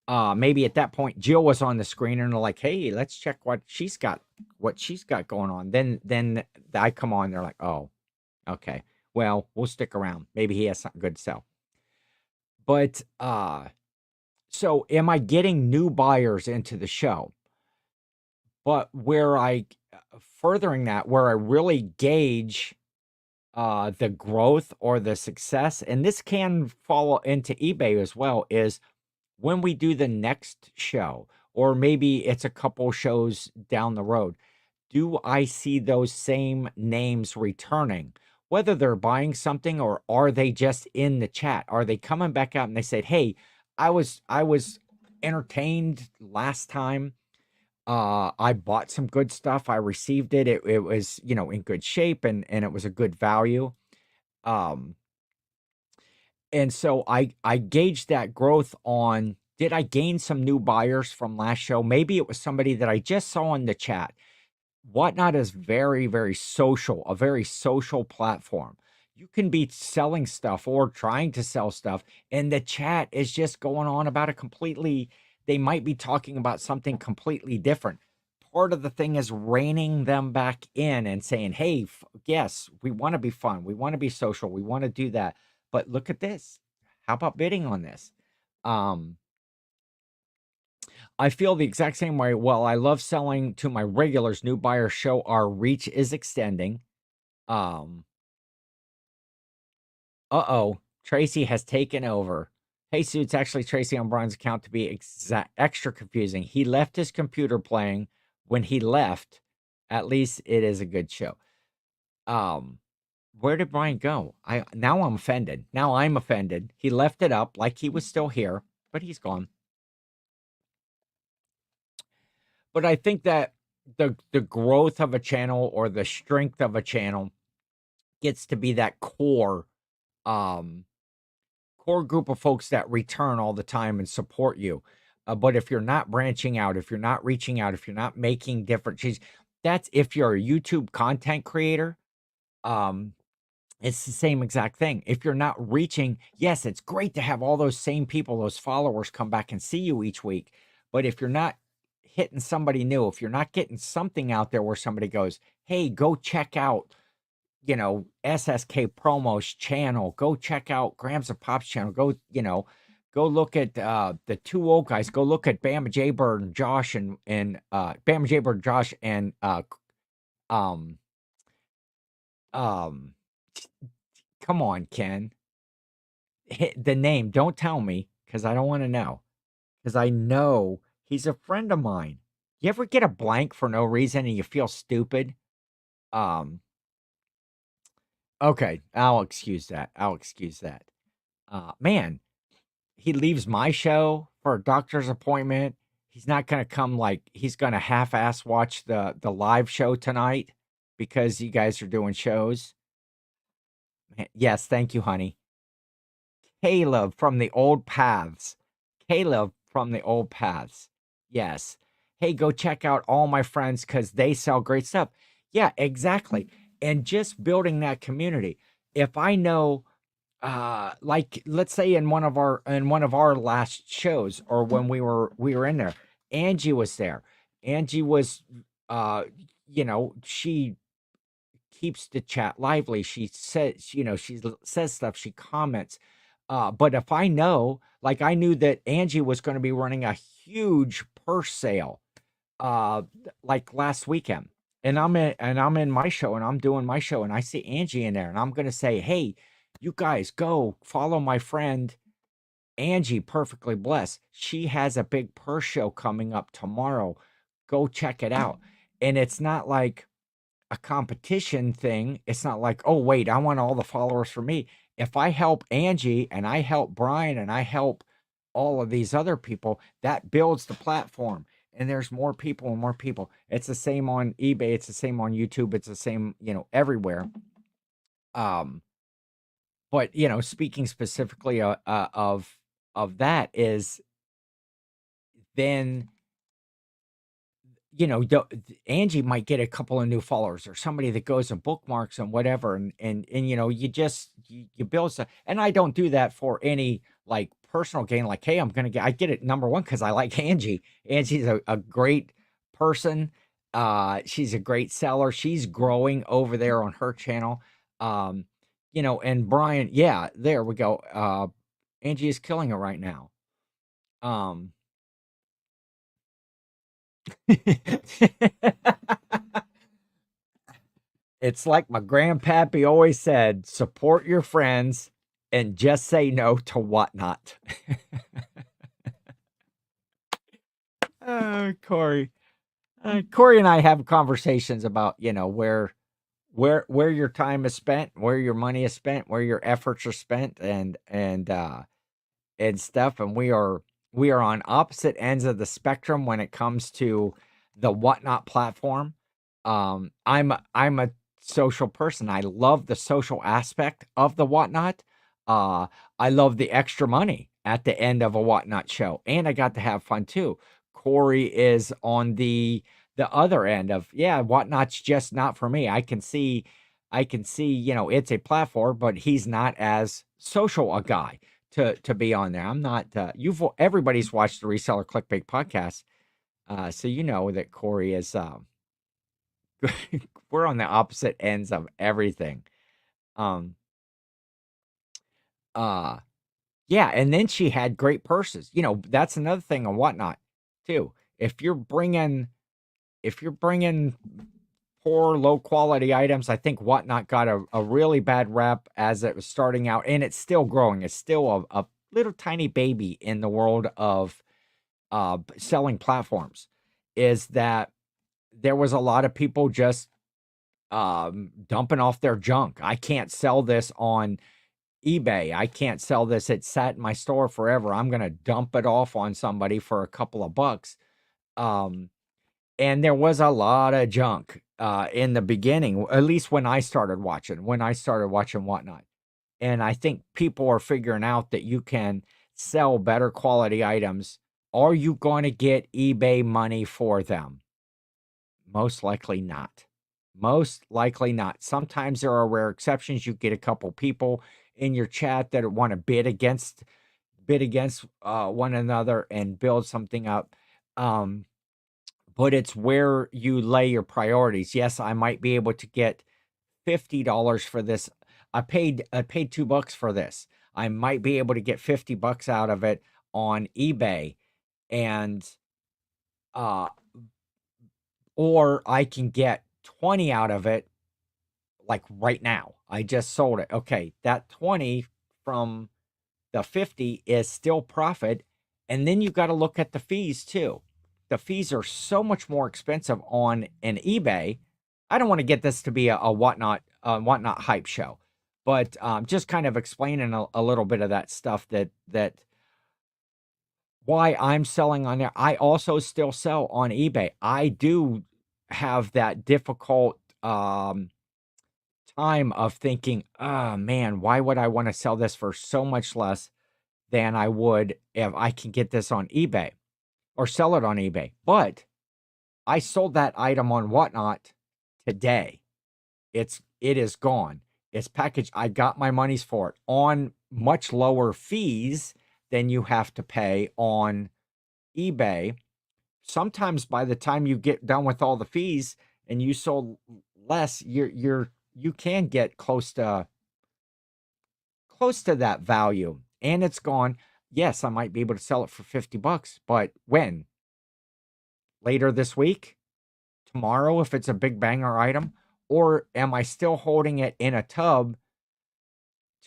Maybe at that point Jill was on the screen and they're like, hey, let's check what she's got going on. Then I come on, they're like, oh, okay. Well, we'll stick around. Maybe he has something good to sell. But so am I getting new buyers into the show? But furthering that, where I really gauge the growth or the success, and this can fall into eBay as well, is when we do the next show, or maybe it's a couple shows down the road. Do I see those same names returning? Whether they're buying something or are they just in the chat? Are they coming back out and they said, hey, I was entertained last time. I bought some good stuff. I received it. It was, in good shape and it was a good value. Um, and so I gauged that growth on, did I gain some new buyers from last show? Maybe it was somebody that I just saw in the chat. Whatnot is very, very social, a very social platform. You can be selling stuff or trying to sell stuff, and the chat is just going on about they might be talking about something completely different. Part of the thing is reining them back in and saying, hey, yes, we want to be fun. We want to be social. We want to do that. But look at this. How about bidding on this? Um, I feel the exact same way. Well, I love selling to my regulars. New buyers show our reach is extending. Um, uh-oh, Tracy has taken over. Hey, Suits, actually Tracy on Brian's account to be extra confusing. He left his computer playing when he left. At least it is a good show. Where did Brian go? Now I'm offended. Now I'm offended. He left it up like he was still here, but he's gone. But I think that the growth of a channel or the strength of a channel gets to be that um core group of folks that return all the time and support you. But if you're not branching out, if you're not reaching out, if you're not making different changes, that's if you're a YouTube content creator. Um, it's the same exact thing. If you're not reaching, yes, it's great to have all those same people, those followers come back and see you each week. But if you're not hitting somebody new, if you're not getting something out there where somebody goes, hey, go check out, SSK Promos channel, go check out Grams of Pops channel, go look at the two old guys, go look at Bama Jaybird and Josh and Bama Jaybird, Josh and um um come on, Ken. Hit the name. Don't tell me because I don't want to know. Because I know he's a friend of mine. You ever get a blank for no reason and you feel stupid? Um, okay, I'll excuse that. I'll excuse that. Man, he leaves my show for a doctor's appointment. He's not gonna come, like he's gonna half-ass watch the live show tonight because you guys are doing shows. Yes, thank you, honey. Caleb from the old paths. Caleb from the old paths. Yes. Hey, go check out all my friends because they sell great stuff. Yeah, exactly. And just building that community. If I know, like let's say in one of our last shows, or when we were in there, Angie was there. Angie was, she keeps the chat lively. She says, she says stuff, she comments. But if I know, like I knew that Angie was going to be running a huge purse sale, uh, like last weekend, and I'm in my show and I'm doing my show and I see Angie in there and I'm going to say, hey, you guys go follow my friend Angie, perfectly blessed. She has a big purse show coming up tomorrow. Go check it out. And it's not like a competition thing. It's not like, oh, wait, I want all the followers for me. If I help Angie and I help Brian and I help all of these other people, that builds the platform. And there's more people and more people. It's the same on eBay. It's the same on YouTube. It's the same, everywhere. Um, but speaking specifically of that is then Angie might get a couple of new followers or somebody that goes and bookmarks and whatever, and you build stuff. And I don't do that for any like personal gain. Like, hey, I get it number one because I like Angie. Angie's a great person. She's a great seller. She's growing over there on her channel. Um, and Brian, yeah, there we go. Angie is killing it right now. Um, It's like my grandpappy always said, support your friends and just say no to whatnot. Corey. Corey and I have conversations about, where your time is spent, where your money is spent, where your efforts are spent, and stuff, and we are on opposite ends of the spectrum when it comes to the Whatnot platform. I'm a social person. I love the social aspect of the Whatnot. uh I love the extra money at the end of a Whatnot show, and I got to have fun too. Corey is on the other end of, yeah, Whatnot's just not for me. I can see it's a platform, but he's not as social a guy to be on there. I'm not. Everybody's watched the Reseller Clickbait podcast, so you know that Corey is. We're on the opposite ends of everything. Um. Uh. Yeah, and then she had great purses. That's another thing on Whatnot too. If you're bringing, if you're bringing poor, low quality items, I think Whatnot got a really bad rap as it was starting out, and it's still growing. It's still a little tiny baby in the world of selling platforms. Is that there was a lot of people just dumping off their junk. I can't sell this on eBay. I can't sell this. It sat in my store forever. I'm going to dump it off on somebody for a couple of bucks. Um, and there was a lot of junk in the beginning, at least when I started watching Whatnot. And I think people are figuring out that you can sell better quality items. Are you going to get eBay money for them? Most likely not. Most likely not. Sometimes there are rare exceptions. You get a couple people in your chat that want to bid against one another and build something up. But it's where you lay your priorities. Yes, I might be able to get $50 for this. I paid $2 for this. I might be able to get $50 out of it on eBay, and uh or I can get 20 out of it like right now. I just sold it. Okay, that 20 from the 50 is still profit. And then you got to look at the fees too. The fees are so much more expensive on an eBay. I don't want to get this to be a whatnot hype show, but just kind of explaining a little bit of that stuff that why I'm selling on there. I also still sell on eBay. I do have that difficult time of thinking, oh man, why would I want to sell this for so much less than I would if I can get this on eBay or sell it on eBay? But I sold that item on Whatnot today. It is gone. It's packaged. I got my monies for it on much lower fees than you have to pay on eBay. Sometimes by the time you get done with all the fees and you sold less, you can get close to that value. and it's gone, yes, I might be able to sell it for $50, but when? Later this week? Tomorrow if it's a big banger item? Or am I still holding it in a tub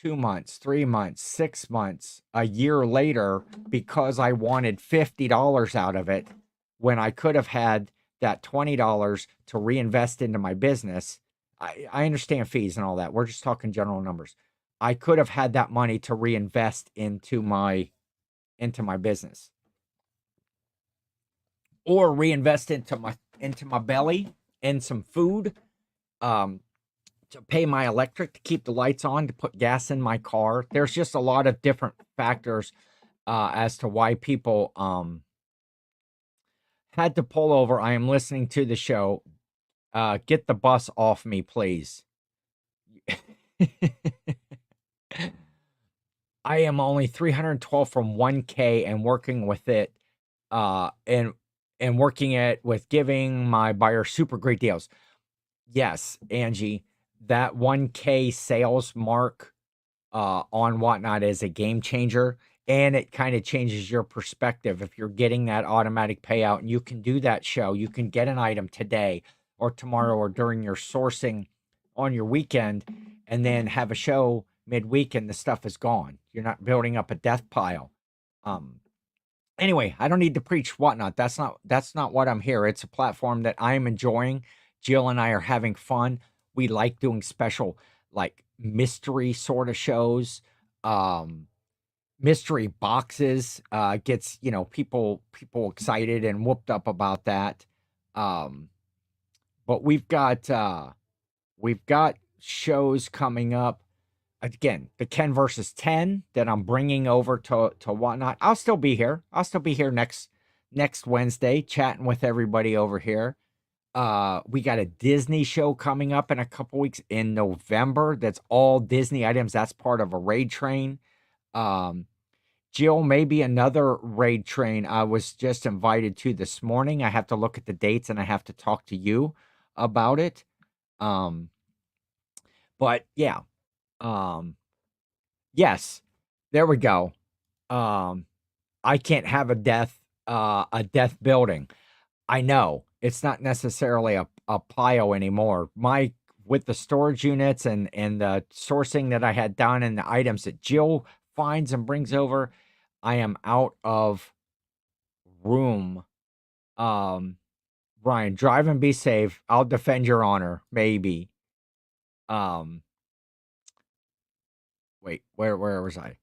2 months, 3 months, 6 months, a year later because I wanted $50 out of it when I could have had that $20 to reinvest into my business? I understand fees and all that. We're just talking general numbers. I could have had that money to reinvest into my business, or reinvest into my belly and some food, um, to pay my electric, to keep the lights on, to put gas in my car. There's just a lot of different factors as to why people had to pull over. I am listening to the show. Get the bus off me, please. I am only 312 from 1K and working with it, and working it with giving my buyer super great deals. Yes, Angie, that 1K sales mark on Whatnot is a game changer, and it kind of changes your perspective. If you're getting that automatic payout and you can do that show, you can get an item today or tomorrow or during your sourcing on your weekend, and then have a show midweek and the stuff is gone. You're not building up a death pile. Um, Anyway, I don't need to preach Whatnot. That's not what I'm here. It's a platform that I'm enjoying. Jill and I are having fun. We like doing special, like, mystery sort of shows. Um, Mystery boxes gets, people excited and whooped up about that. Um, but we've got shows coming up. Again, the Ken versus 10 that I'm bringing over to Whatnot. I'll still be here. I'll still be here next Wednesday, chatting with everybody over here. We got a Disney show coming up in a couple weeks in November. That's all Disney items. That's part of a raid train. Um, Jill, maybe another raid train I was just invited to this morning. I have to look at the dates and I have to talk to you about it. Um, but yeah. Um, yes, there we go. Um, I can't have a death building. I know it's not necessarily a pile anymore. With the storage units and the sourcing that I had done and the items that Jill finds and brings over, I am out of room. Um, Ryan, drive and be safe. I'll defend your honor, maybe. Um, Wait, where was I?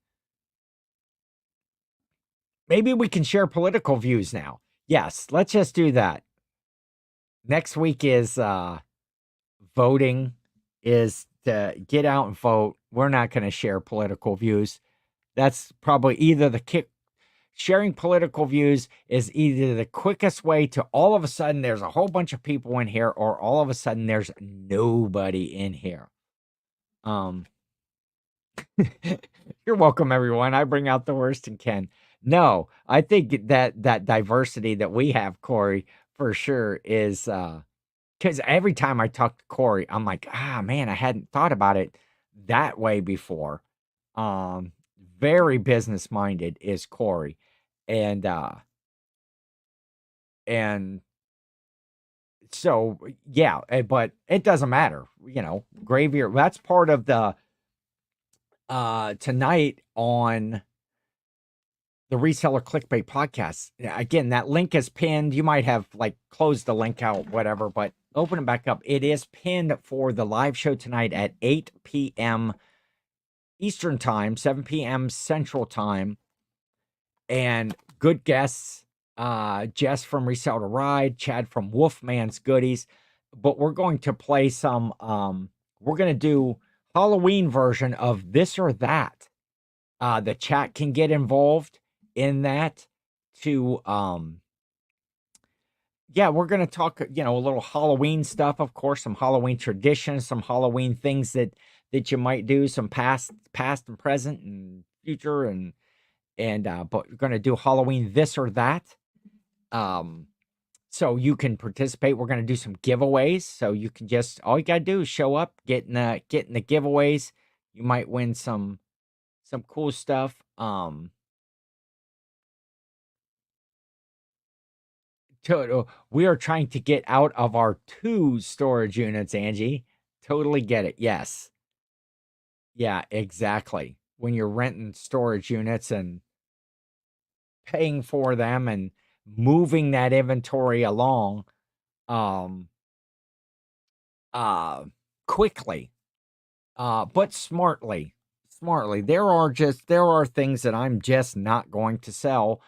Maybe we can share political views now. Yes, let's just do that. Next week is voting, is to get out and vote. We're not going to share political views. That's probably either the kick. Sharing political views is either the quickest way to all of a sudden there's a whole bunch of people in here, or all of a sudden there's nobody in here. You're welcome, everyone. I bring out the worst in Ken. No, I think that diversity that we have, Corey, for sure is because every time I talk to Corey, I'm like, man, I hadn't thought about it that way before. Um, Very business minded is Corey. And and so yeah, but it doesn't matter, gravy, that's part of the tonight on the Reseller Clickbait podcast. Again, that link is pinned. You might have closed the link out, whatever, but open it back up. It is pinned for the live show tonight at 8 p.m. Eastern time, 7 p.m. Central time, and good guests. Jess from Resell to Ride, Chad from Wolfman's Goodies. But we're going to play some. We're going to do Halloween version of This or That. The chat can get involved in that to we're going to talk a little Halloween stuff, of course, some Halloween traditions, some Halloween things that you might do, some past and present and future, and but we're going to do Halloween This or That, so you can participate. We're going to do some giveaways, so you can just, all you got to do is show up, get in the giveaways. You might win some cool stuff. Um, we are trying to get out of our 2 storage units, Angie. Totally get it. Yes. Yeah, exactly. When you're renting storage units and paying for them and moving that inventory along, um, uh, quickly, but smartly. Smartly. There are things that I'm just not going to sell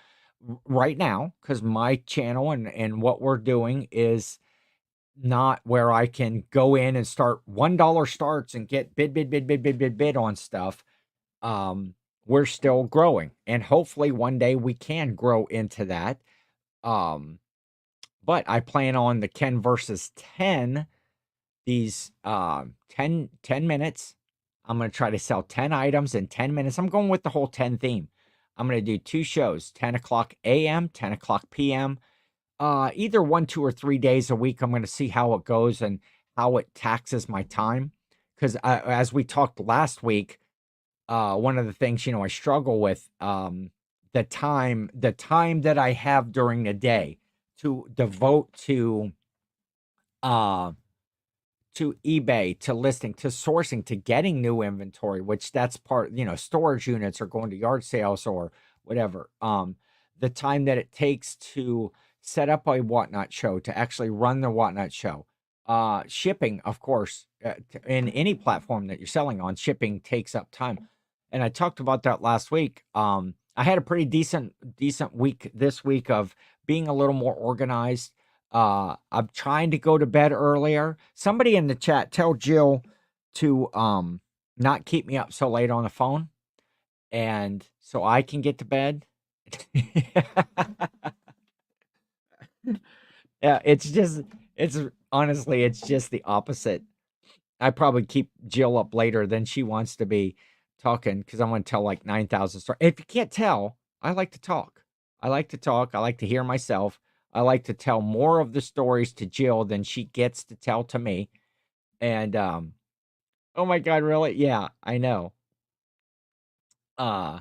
right now because my channel and what we're doing is not where I can go in and start $1 starts and get bid on stuff. We're still growing, and hopefully one day we can grow into that. Um, but I plan on the Ken versus 10, these 10 minutes. I'm going to try to sell 10 items in 10 minutes. I'm going with the whole 10 theme. I'm going to do 2 shows, 10 o'clock a.m., 10 o'clock p.m. Either 1, 2, or 3 days a week. I'm going to see how it goes and how it taxes my time. Because as we talked last week, one of the things, I struggle with, the time that I have during the day to devote uh, to eBay, to listing, to sourcing, to getting new inventory, which that's part, storage units or going to yard sales or whatever. The time that it takes to set up a whatnot show, to actually run the whatnot show. Shipping, of course, in any platform that you're selling on, shipping takes up time. And I talked about that last week. I had a pretty decent week this week of being a little more organized. I'm trying to go to bed earlier. Somebody in the chat, tell Jill to not keep me up so late on the phone, and so I can get to bed. Yeah, it's honestly, it's just the opposite. I probably keep Jill up later than she wants to be talking because I want to tell like 9,000 stories. If you can't tell, I like to talk. I like to talk. I like to hear myself. I like to tell more of the stories to Jill than she gets to tell to me. And oh my God, really? Yeah, I know. Uh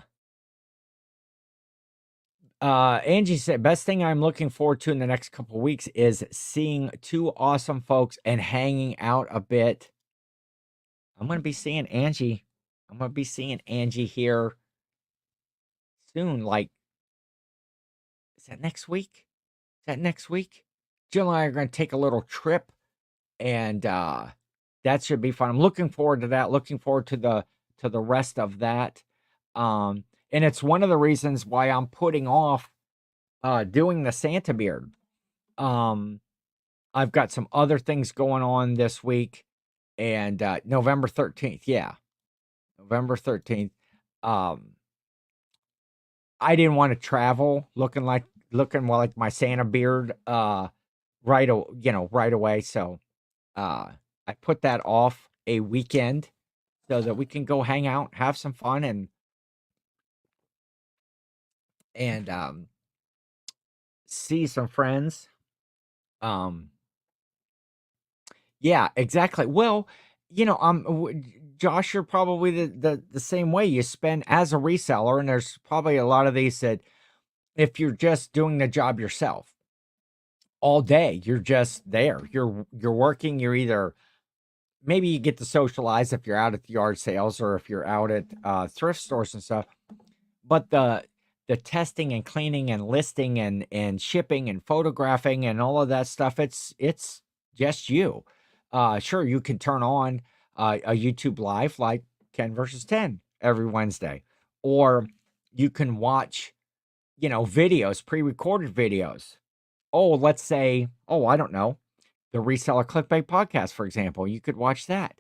Angie said best thing I'm looking forward to in the next couple of weeks is seeing 2 awesome folks and hanging out a bit. I'm gonna be seeing Angie. I'm gonna be seeing Angie here soon. Like, is that next week? Is that next week? Jill and I are gonna take a little trip, and that should be fun. I'm looking forward to that. Looking forward to the rest of that. And it's one of the reasons why I'm putting off doing the Santa beard. Um, I've got some other things going on this week, and November 13th. Yeah, November 13th. Um, I didn't want to travel looking like my Santa beard right away. So I put that off a weekend so that we can go hang out, have some fun, and see some friends. Um, yeah, exactly. Well, Josh, you're probably the same way. You spend as a reseller, and there's probably a lot of these that if you're just doing the job yourself all day, you're just there. You're working. You're either maybe you get to socialize if you're out at the yard sales or if you're out at thrift stores and stuff. But the testing and cleaning and listing and shipping and photographing and all of that stuff, it's just you. Sure, you can turn on a YouTube live like Ken versus 10 every Wednesday, or you can watch videos, pre-recorded videos. Oh, let's say, I don't know, the Reseller Clickbait podcast, for example. You could watch that.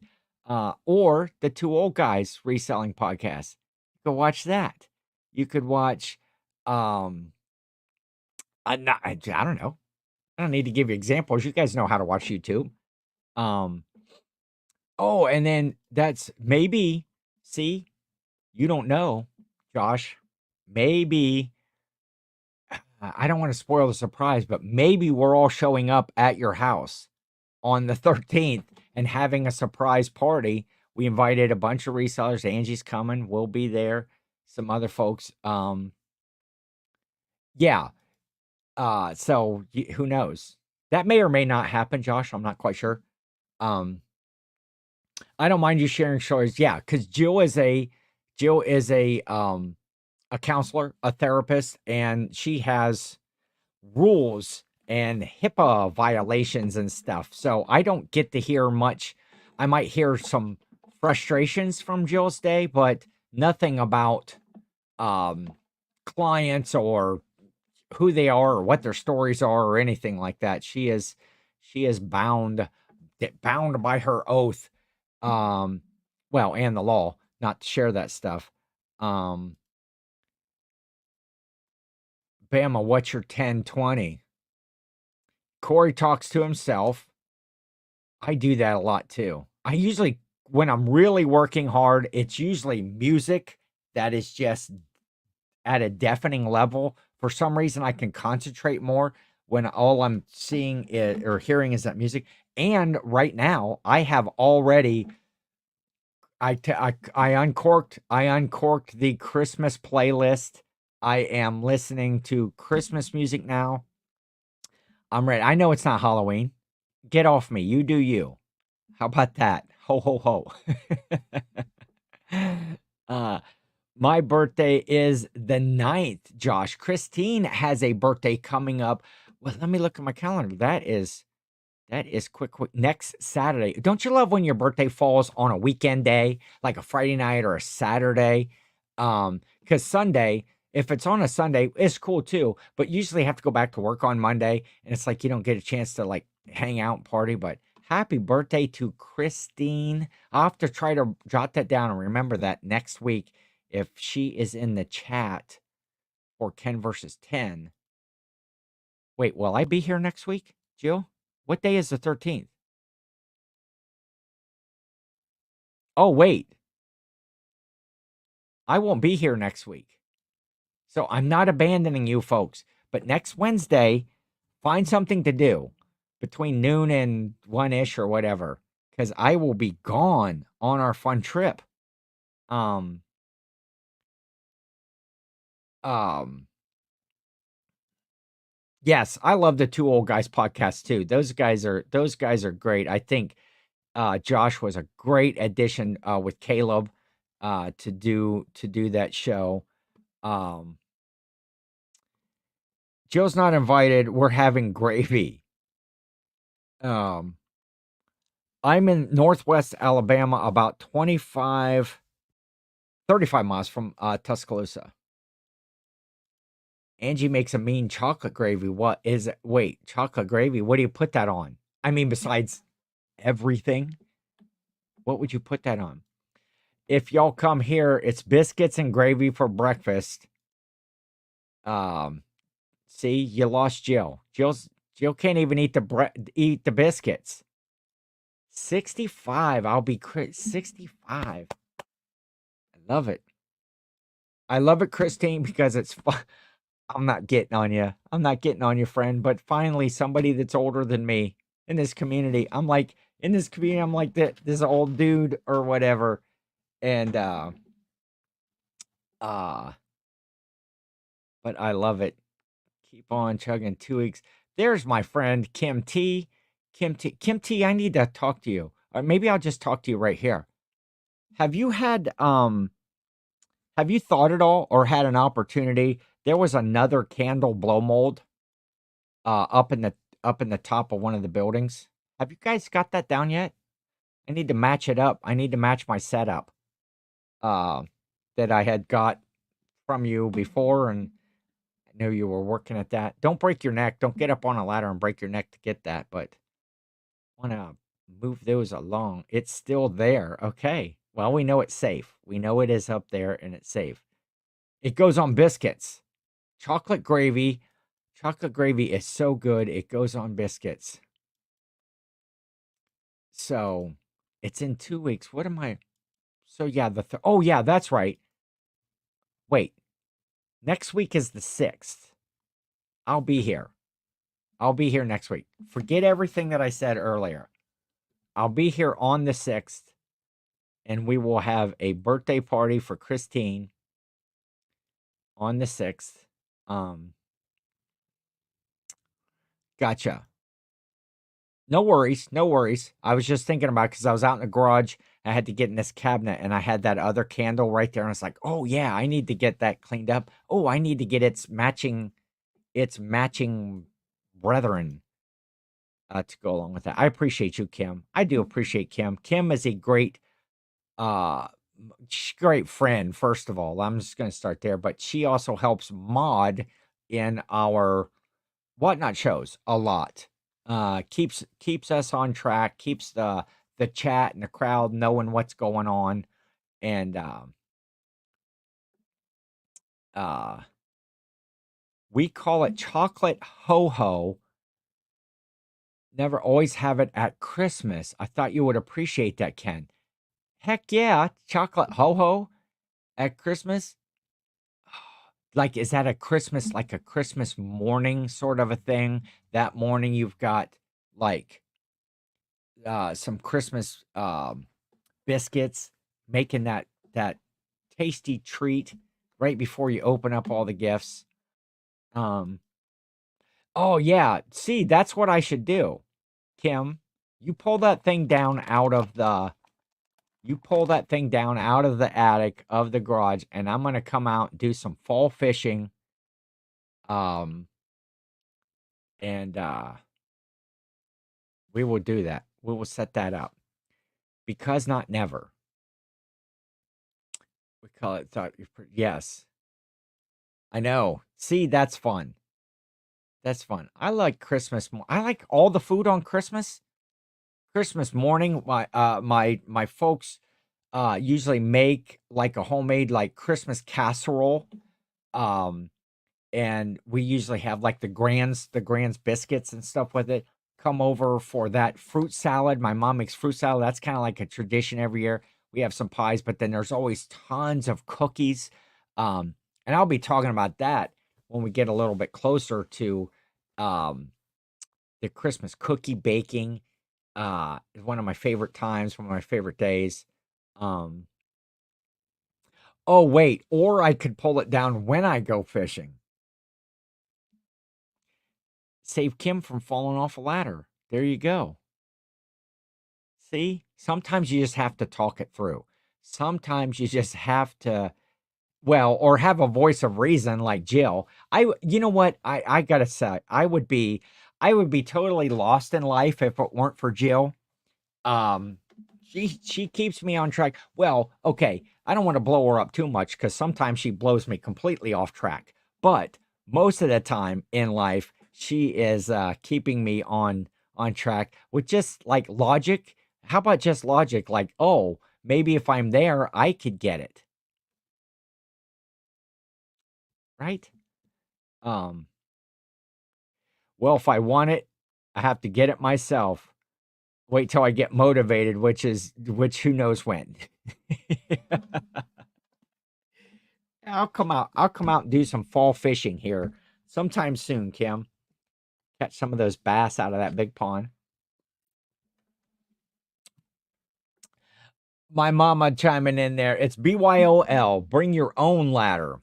Or the Two Old Guys Reselling podcast. You could watch that. You could watch, I don't know. I don't need to give you examples. You guys know how to watch YouTube. Um, oh, and then that's maybe, see, you don't know, Josh. Maybe, I don't want to spoil the surprise, but maybe we're all showing up at your house on the 13th and having a surprise party. We invited a bunch of resellers. Angie's coming. We'll be there. some other folks. Yeah. So who knows? That may or may not happen, Josh. I'm not quite sure. Um, I don't mind you sharing stories. Yeah, because Jill is a counselor, a therapist, and she has rules and HIPAA violations and stuff. So I don't get to hear much. I might hear some frustrations from Jill's day, but nothing about um, clients or who they are or what their stories are or anything like that. She is bound by her oath, um, well, and the law, not to share that stuff. Um, Bama, what's your 1020? Corey talks to himself. I do that a lot too. I usually, when I'm really working hard, it's usually music that is just at a deafening level. For some reason, I can concentrate more when all I'm seeing or hearing is that music. And right now, I have already I uncorked the Christmas playlist. I am listening to Christmas music now. I'm ready. I know it's not Halloween. Get off me. You do you. How about that? Ho ho ho. uh my birthday is the 9th, Josh. Christine has a birthday coming up. Well, let me look at my calendar. That is quick. Next Saturday. Don't you love when your birthday falls on a weekend day, like a Friday night or a Saturday? Because Sunday, if it's on a Sunday, it's cool too. But usually have to go back to work on Monday, and it's like you don't get a chance to like hang out and party. But happy birthday to Christine. I'll have to try to jot that down and remember that next week if she is in the chat for Ken versus 10. Wait, will I be here next week, Jill? What day is the 13th? Oh, wait. I won't be here next week. So I'm not abandoning you folks. But next Wednesday, find something to do between noon and 1-ish or whatever. Because I will be gone on our fun trip. Um, um, yes, I love the Two Old Guys podcast too. Those guys are great. I think Josh was a great addition with Caleb to do that show. Um, Jill's not invited. We're having gravy. Um, I'm in Northwest Alabama, about 35 miles from Tuscaloosa. Angie makes a mean chocolate gravy. What is it? Wait, chocolate gravy? What do you put that on? I mean, besides everything, what would you put that on? If y'all come here, it's biscuits and gravy for breakfast. Um, see, you lost Jill. Jill can't even eat the biscuits. 65. I'll be 65. I love it. I love it, Christine, because it's fun. I'm not getting on you. I'm not getting on you, friend. But finally, somebody that's older than me in this community. I'm like this old dude or whatever. And uh, but I love it. Keep on chugging 2 weeks. There's my friend Kim T. Kim T, I need to talk to you. Or maybe I'll just talk to you right here. Have you had have you thought at all or had an opportunity? There was another candle blow mold up in the top of one of the buildings. Have you guys got that down yet? I need to match it up. I need to match my setup uh that I had got from you before, and I know you were working at that. Don't break your neck. Don't get up on a ladder and break your neck to get that, but want to move those along. It's still there. Okay. Well, we know it's safe. We know it is up there and it's safe. It goes on biscuits. Chocolate gravy. Chocolate gravy is so good. It goes on biscuits. So it's in 2 weeks. What am I? So yeah, oh yeah, that's right. Wait, next week is the 6th. I'll be here. I'll be here next week. Forget everything that I said earlier. I'll be here on the 6th, and we will have a birthday party for Christine. on the 6th. Um, gotcha. No worries, no worries. I was just thinking about because I was out in the garage. I had to get in this cabinet, and I had that other candle right there, and I was like, "Oh yeah, I need to get that cleaned up. Oh, I need to get its matching brethren to go along with that." I appreciate you, Kim. I do appreciate Kim. Kim is a uh, great friend. First of all, I'm just going to start there, but she also helps mod in our whatnot shows a lot. Keeps us on track, keeps the chat and the crowd knowing what's going on, and uh we call it chocolate ho ho. Never always have it at Christmas. I thought you would appreciate that, Ken. Heck yeah, chocolate ho ho at Christmas. Like, is that a Christmas, like a Christmas morning sort of a thing? That morning you've got like some Christmas biscuits, making that tasty treat right before you open up all the gifts. Um, oh yeah, see, that's what I should do, Kim. You pull that thing down out of the you pull that thing down out of the attic of the garage, and I'm gonna come out and do some fall fishing. Um, and we will do that. We will set that up because not never. We call it thought. Yes, I know. See, that's fun. That's fun. I like Christmas. I like all the food on Christmas. Christmas morning, my folks usually make like a homemade like Christmas casserole. Um, and we usually have like the Grands biscuits and stuff with it. Come over for that fruit salad. My mom makes fruit salad. That's kind of like a tradition every year. We have some pies, but then there's always tons of cookies. And I'll be talking about that when we get a little bit closer to um the Christmas cookie baking. Is one of my favorite times, one of my favorite days. Um, oh wait, or I could pull it down when I go fishing. Save Kim from falling off a ladder. There you go. See? Sometimes you just have to talk it through. Sometimes you just have to, well, or have a voice of reason like Jill. You know what? I gotta say, I would be totally lost in life if it weren't for Jill. Um, she keeps me on track. Well, okay, I don't want to blow her up too much because sometimes she blows me completely off track. But most of the time in life, she is keeping me on track with just like logic. How about just logic? Like, oh, maybe if I'm there, I could get it, right? Um, well, if I want it, I have to get it myself. Wait till I get motivated, which who knows when. I'll come out and do some fall fishing here sometime soon, Kim. Catch some of those bass out of that big pond. My mama chiming in there. It's BYOL. Bring your own ladder.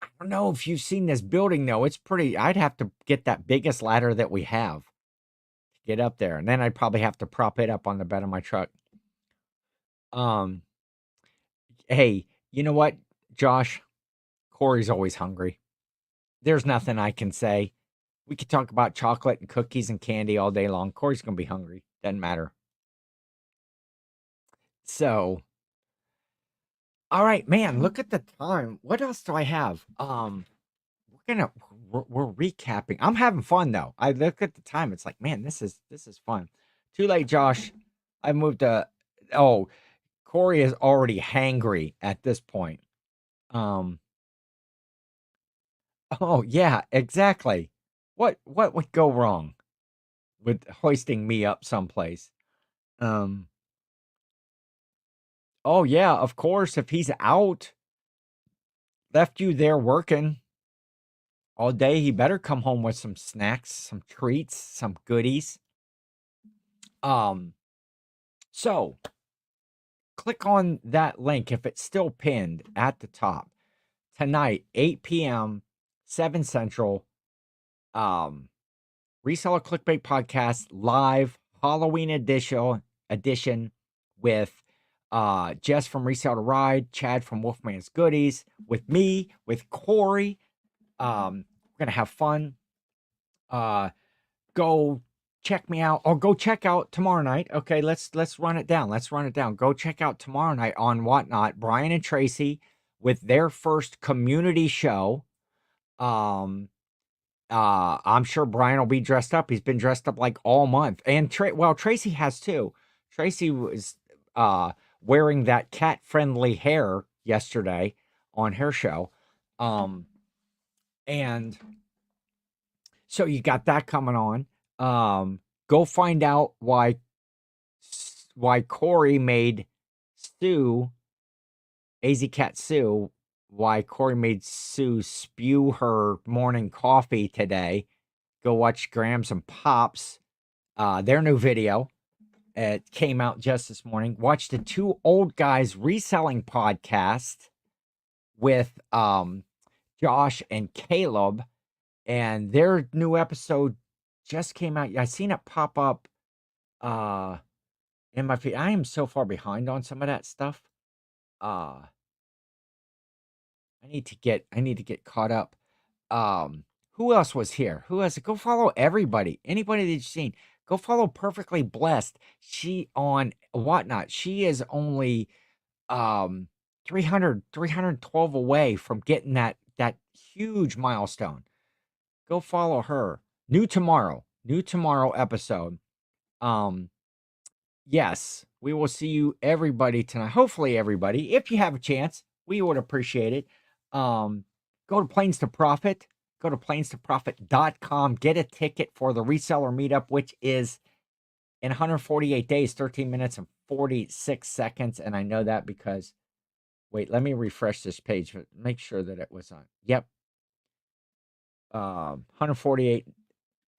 I don't know if you've seen this building though. It's pretty. I'd have to get that biggest ladder that we have to get up there, and then I'd probably have to prop it up on the bed of my truck. Um, hey, you know what, Josh? Corey's always hungry. There's nothing I can say. We could talk about chocolate and cookies and candy all day long. Corey's gonna be hungry. Doesn't matter. So, all right, man, look at the time. What else do I have? We're gonna we're recapping. I'm having fun though. I look at the time. It's like, man, this is fun. Too late, Josh. I moved to. Oh, Corey is already hangry at this point. Um. Oh yeah, exactly. What would go wrong with hoisting me up someplace? Um. Oh yeah, of course. If he's out, left you there working all day, he better come home with some snacks, some treats, some goodies. Um, so click on that link if it's still pinned at the top. tonight, 8 p.m., 7 Central. Reseller Clickbait Podcast live Halloween edition with Jess from Resell to Ride, Chad from Wolfman's Goodies, with me, with Corey. We're gonna have fun. Go check me out, or go check out tomorrow night. Okay, let's run it down. Let's run it down. Go check out tomorrow night on Whatnot, Brian and Tracy with their first community show. I'm sure Brian will be dressed up. He's been dressed up like all month. And Tracy has too. Tracy was wearing that cat-friendly hair yesterday on her show. And so you got that coming on. Go find out why Corey made Sue, AZ Cat Sue, why Corey made Sue spew her morning coffee today. Go watch Grams and Pops, their new video. It came out just this morning. Watch the Two Old Guys Reselling podcast with Josh and Caleb, and their new episode just came out. I seen it pop up in my feed. I am so far behind on some of that stuff. I need to get caught up. Who else was here? Who else? Go follow everybody. Anybody that you've seen. Go follow Perfectly Blessed. She on Whatnot. She is only 312 away from getting that huge milestone. Go follow her. New tomorrow episode. Yes, we will see you everybody tonight. Hopefully everybody, if you have a chance, we would appreciate it. Go to Planes to Profit. Go to planes2profit.com. Get a ticket for the reseller meetup, which is in 148 days, 13 minutes and 46 seconds. And I know that because, wait, let me refresh this page. Make sure that it was on. Yep. 148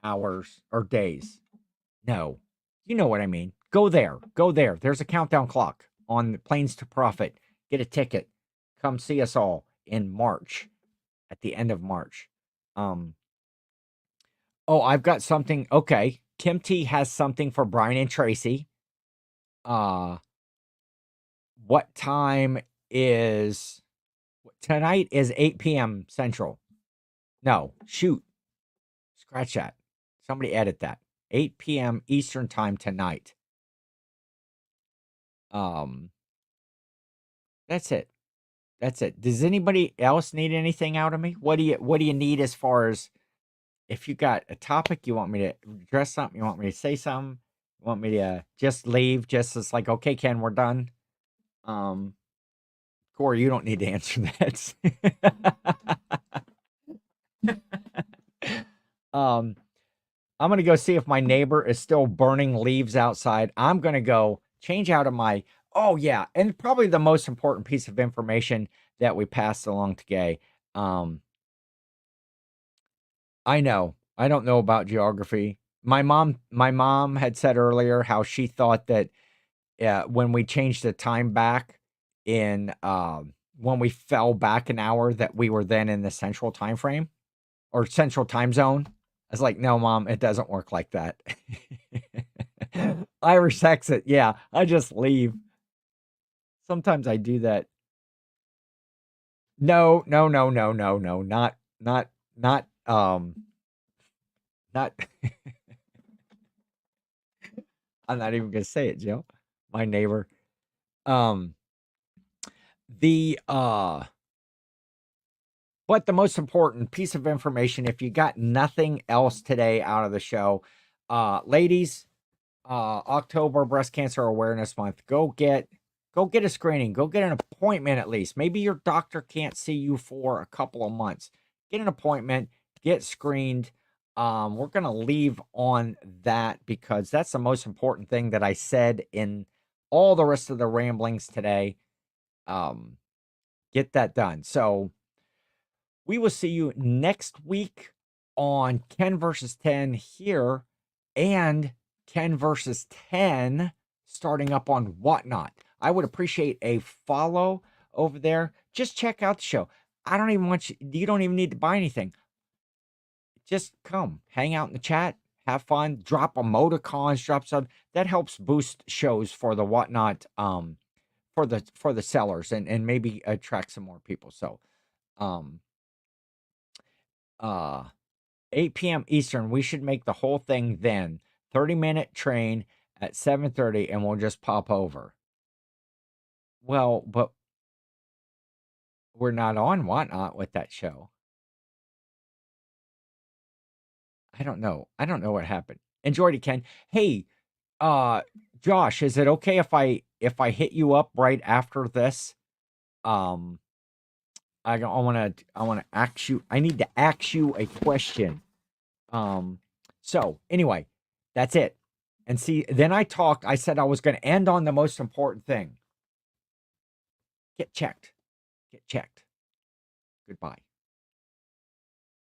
hours or days. No, you know what I mean. Go there. There's a countdown clock on Planes to Profit. Get a ticket. Come see us all in March, at the end of March. I've got something. Okay. Kim T has something for Brian and Tracy. What time is tonight? Is 8 p.m. Central. No, shoot. Scratch that. Somebody edit that. 8 p.m. Eastern time tonight. That's it. Does anybody else need anything out of me? What do you need as far as, if you got a topic, you want me to address something, you want me to say something, you want me to just leave, just as like, okay, Ken, we're done. Corey, you don't need to answer that. I'm going to go see if my neighbor is still burning leaves outside. I'm going to go change out of my, and probably the most important piece of information that we passed along today. I know, I don't know about geography. My mom had said earlier how she thought that when we changed the time back in, when we fell back an hour, that we were then in the central time frame or central time zone. I was like, no, Mom, it doesn't work like that. Irish exit. Yeah, I just leave. Sometimes I do that. No, not, not, I'm not even going to say it, Joe. My neighbor. But the most important piece of information, if you got nothing else today out of the show, ladies, October Breast Cancer Awareness Month, go get a screening, go get an appointment at least. Maybe your doctor can't see you for a couple of months. Get an appointment, get screened. We're going to leave on that because that's the most important thing that I said in all the rest of the ramblings today. Get that done. So we will see you next week on Ken versus 10 here, and Ken versus 10 starting up on Whatnot. I would appreciate a follow over there. Just check out the show. I don't even want you don't even need to buy anything. Just come, hang out in the chat, have fun, drop emoticons, drop some. That helps boost shows for the whatnot, for the sellers and maybe attract some more people. So, um, uh, 8 p.m. Eastern, we should make the whole thing then. 30-minute train at 7:30, and we'll just pop over. Well, but we're not on whatnot with that show. I don't know. I don't know what happened. Enjoyed it, Ken. Hey, uh, Josh, is it okay if I hit you up right after this? Um, I wanna ask you. I need to ask you a question. Um, so anyway, that's it. And see, then I talked. I said I was going to end on the most important thing. Get checked. Get checked. Goodbye.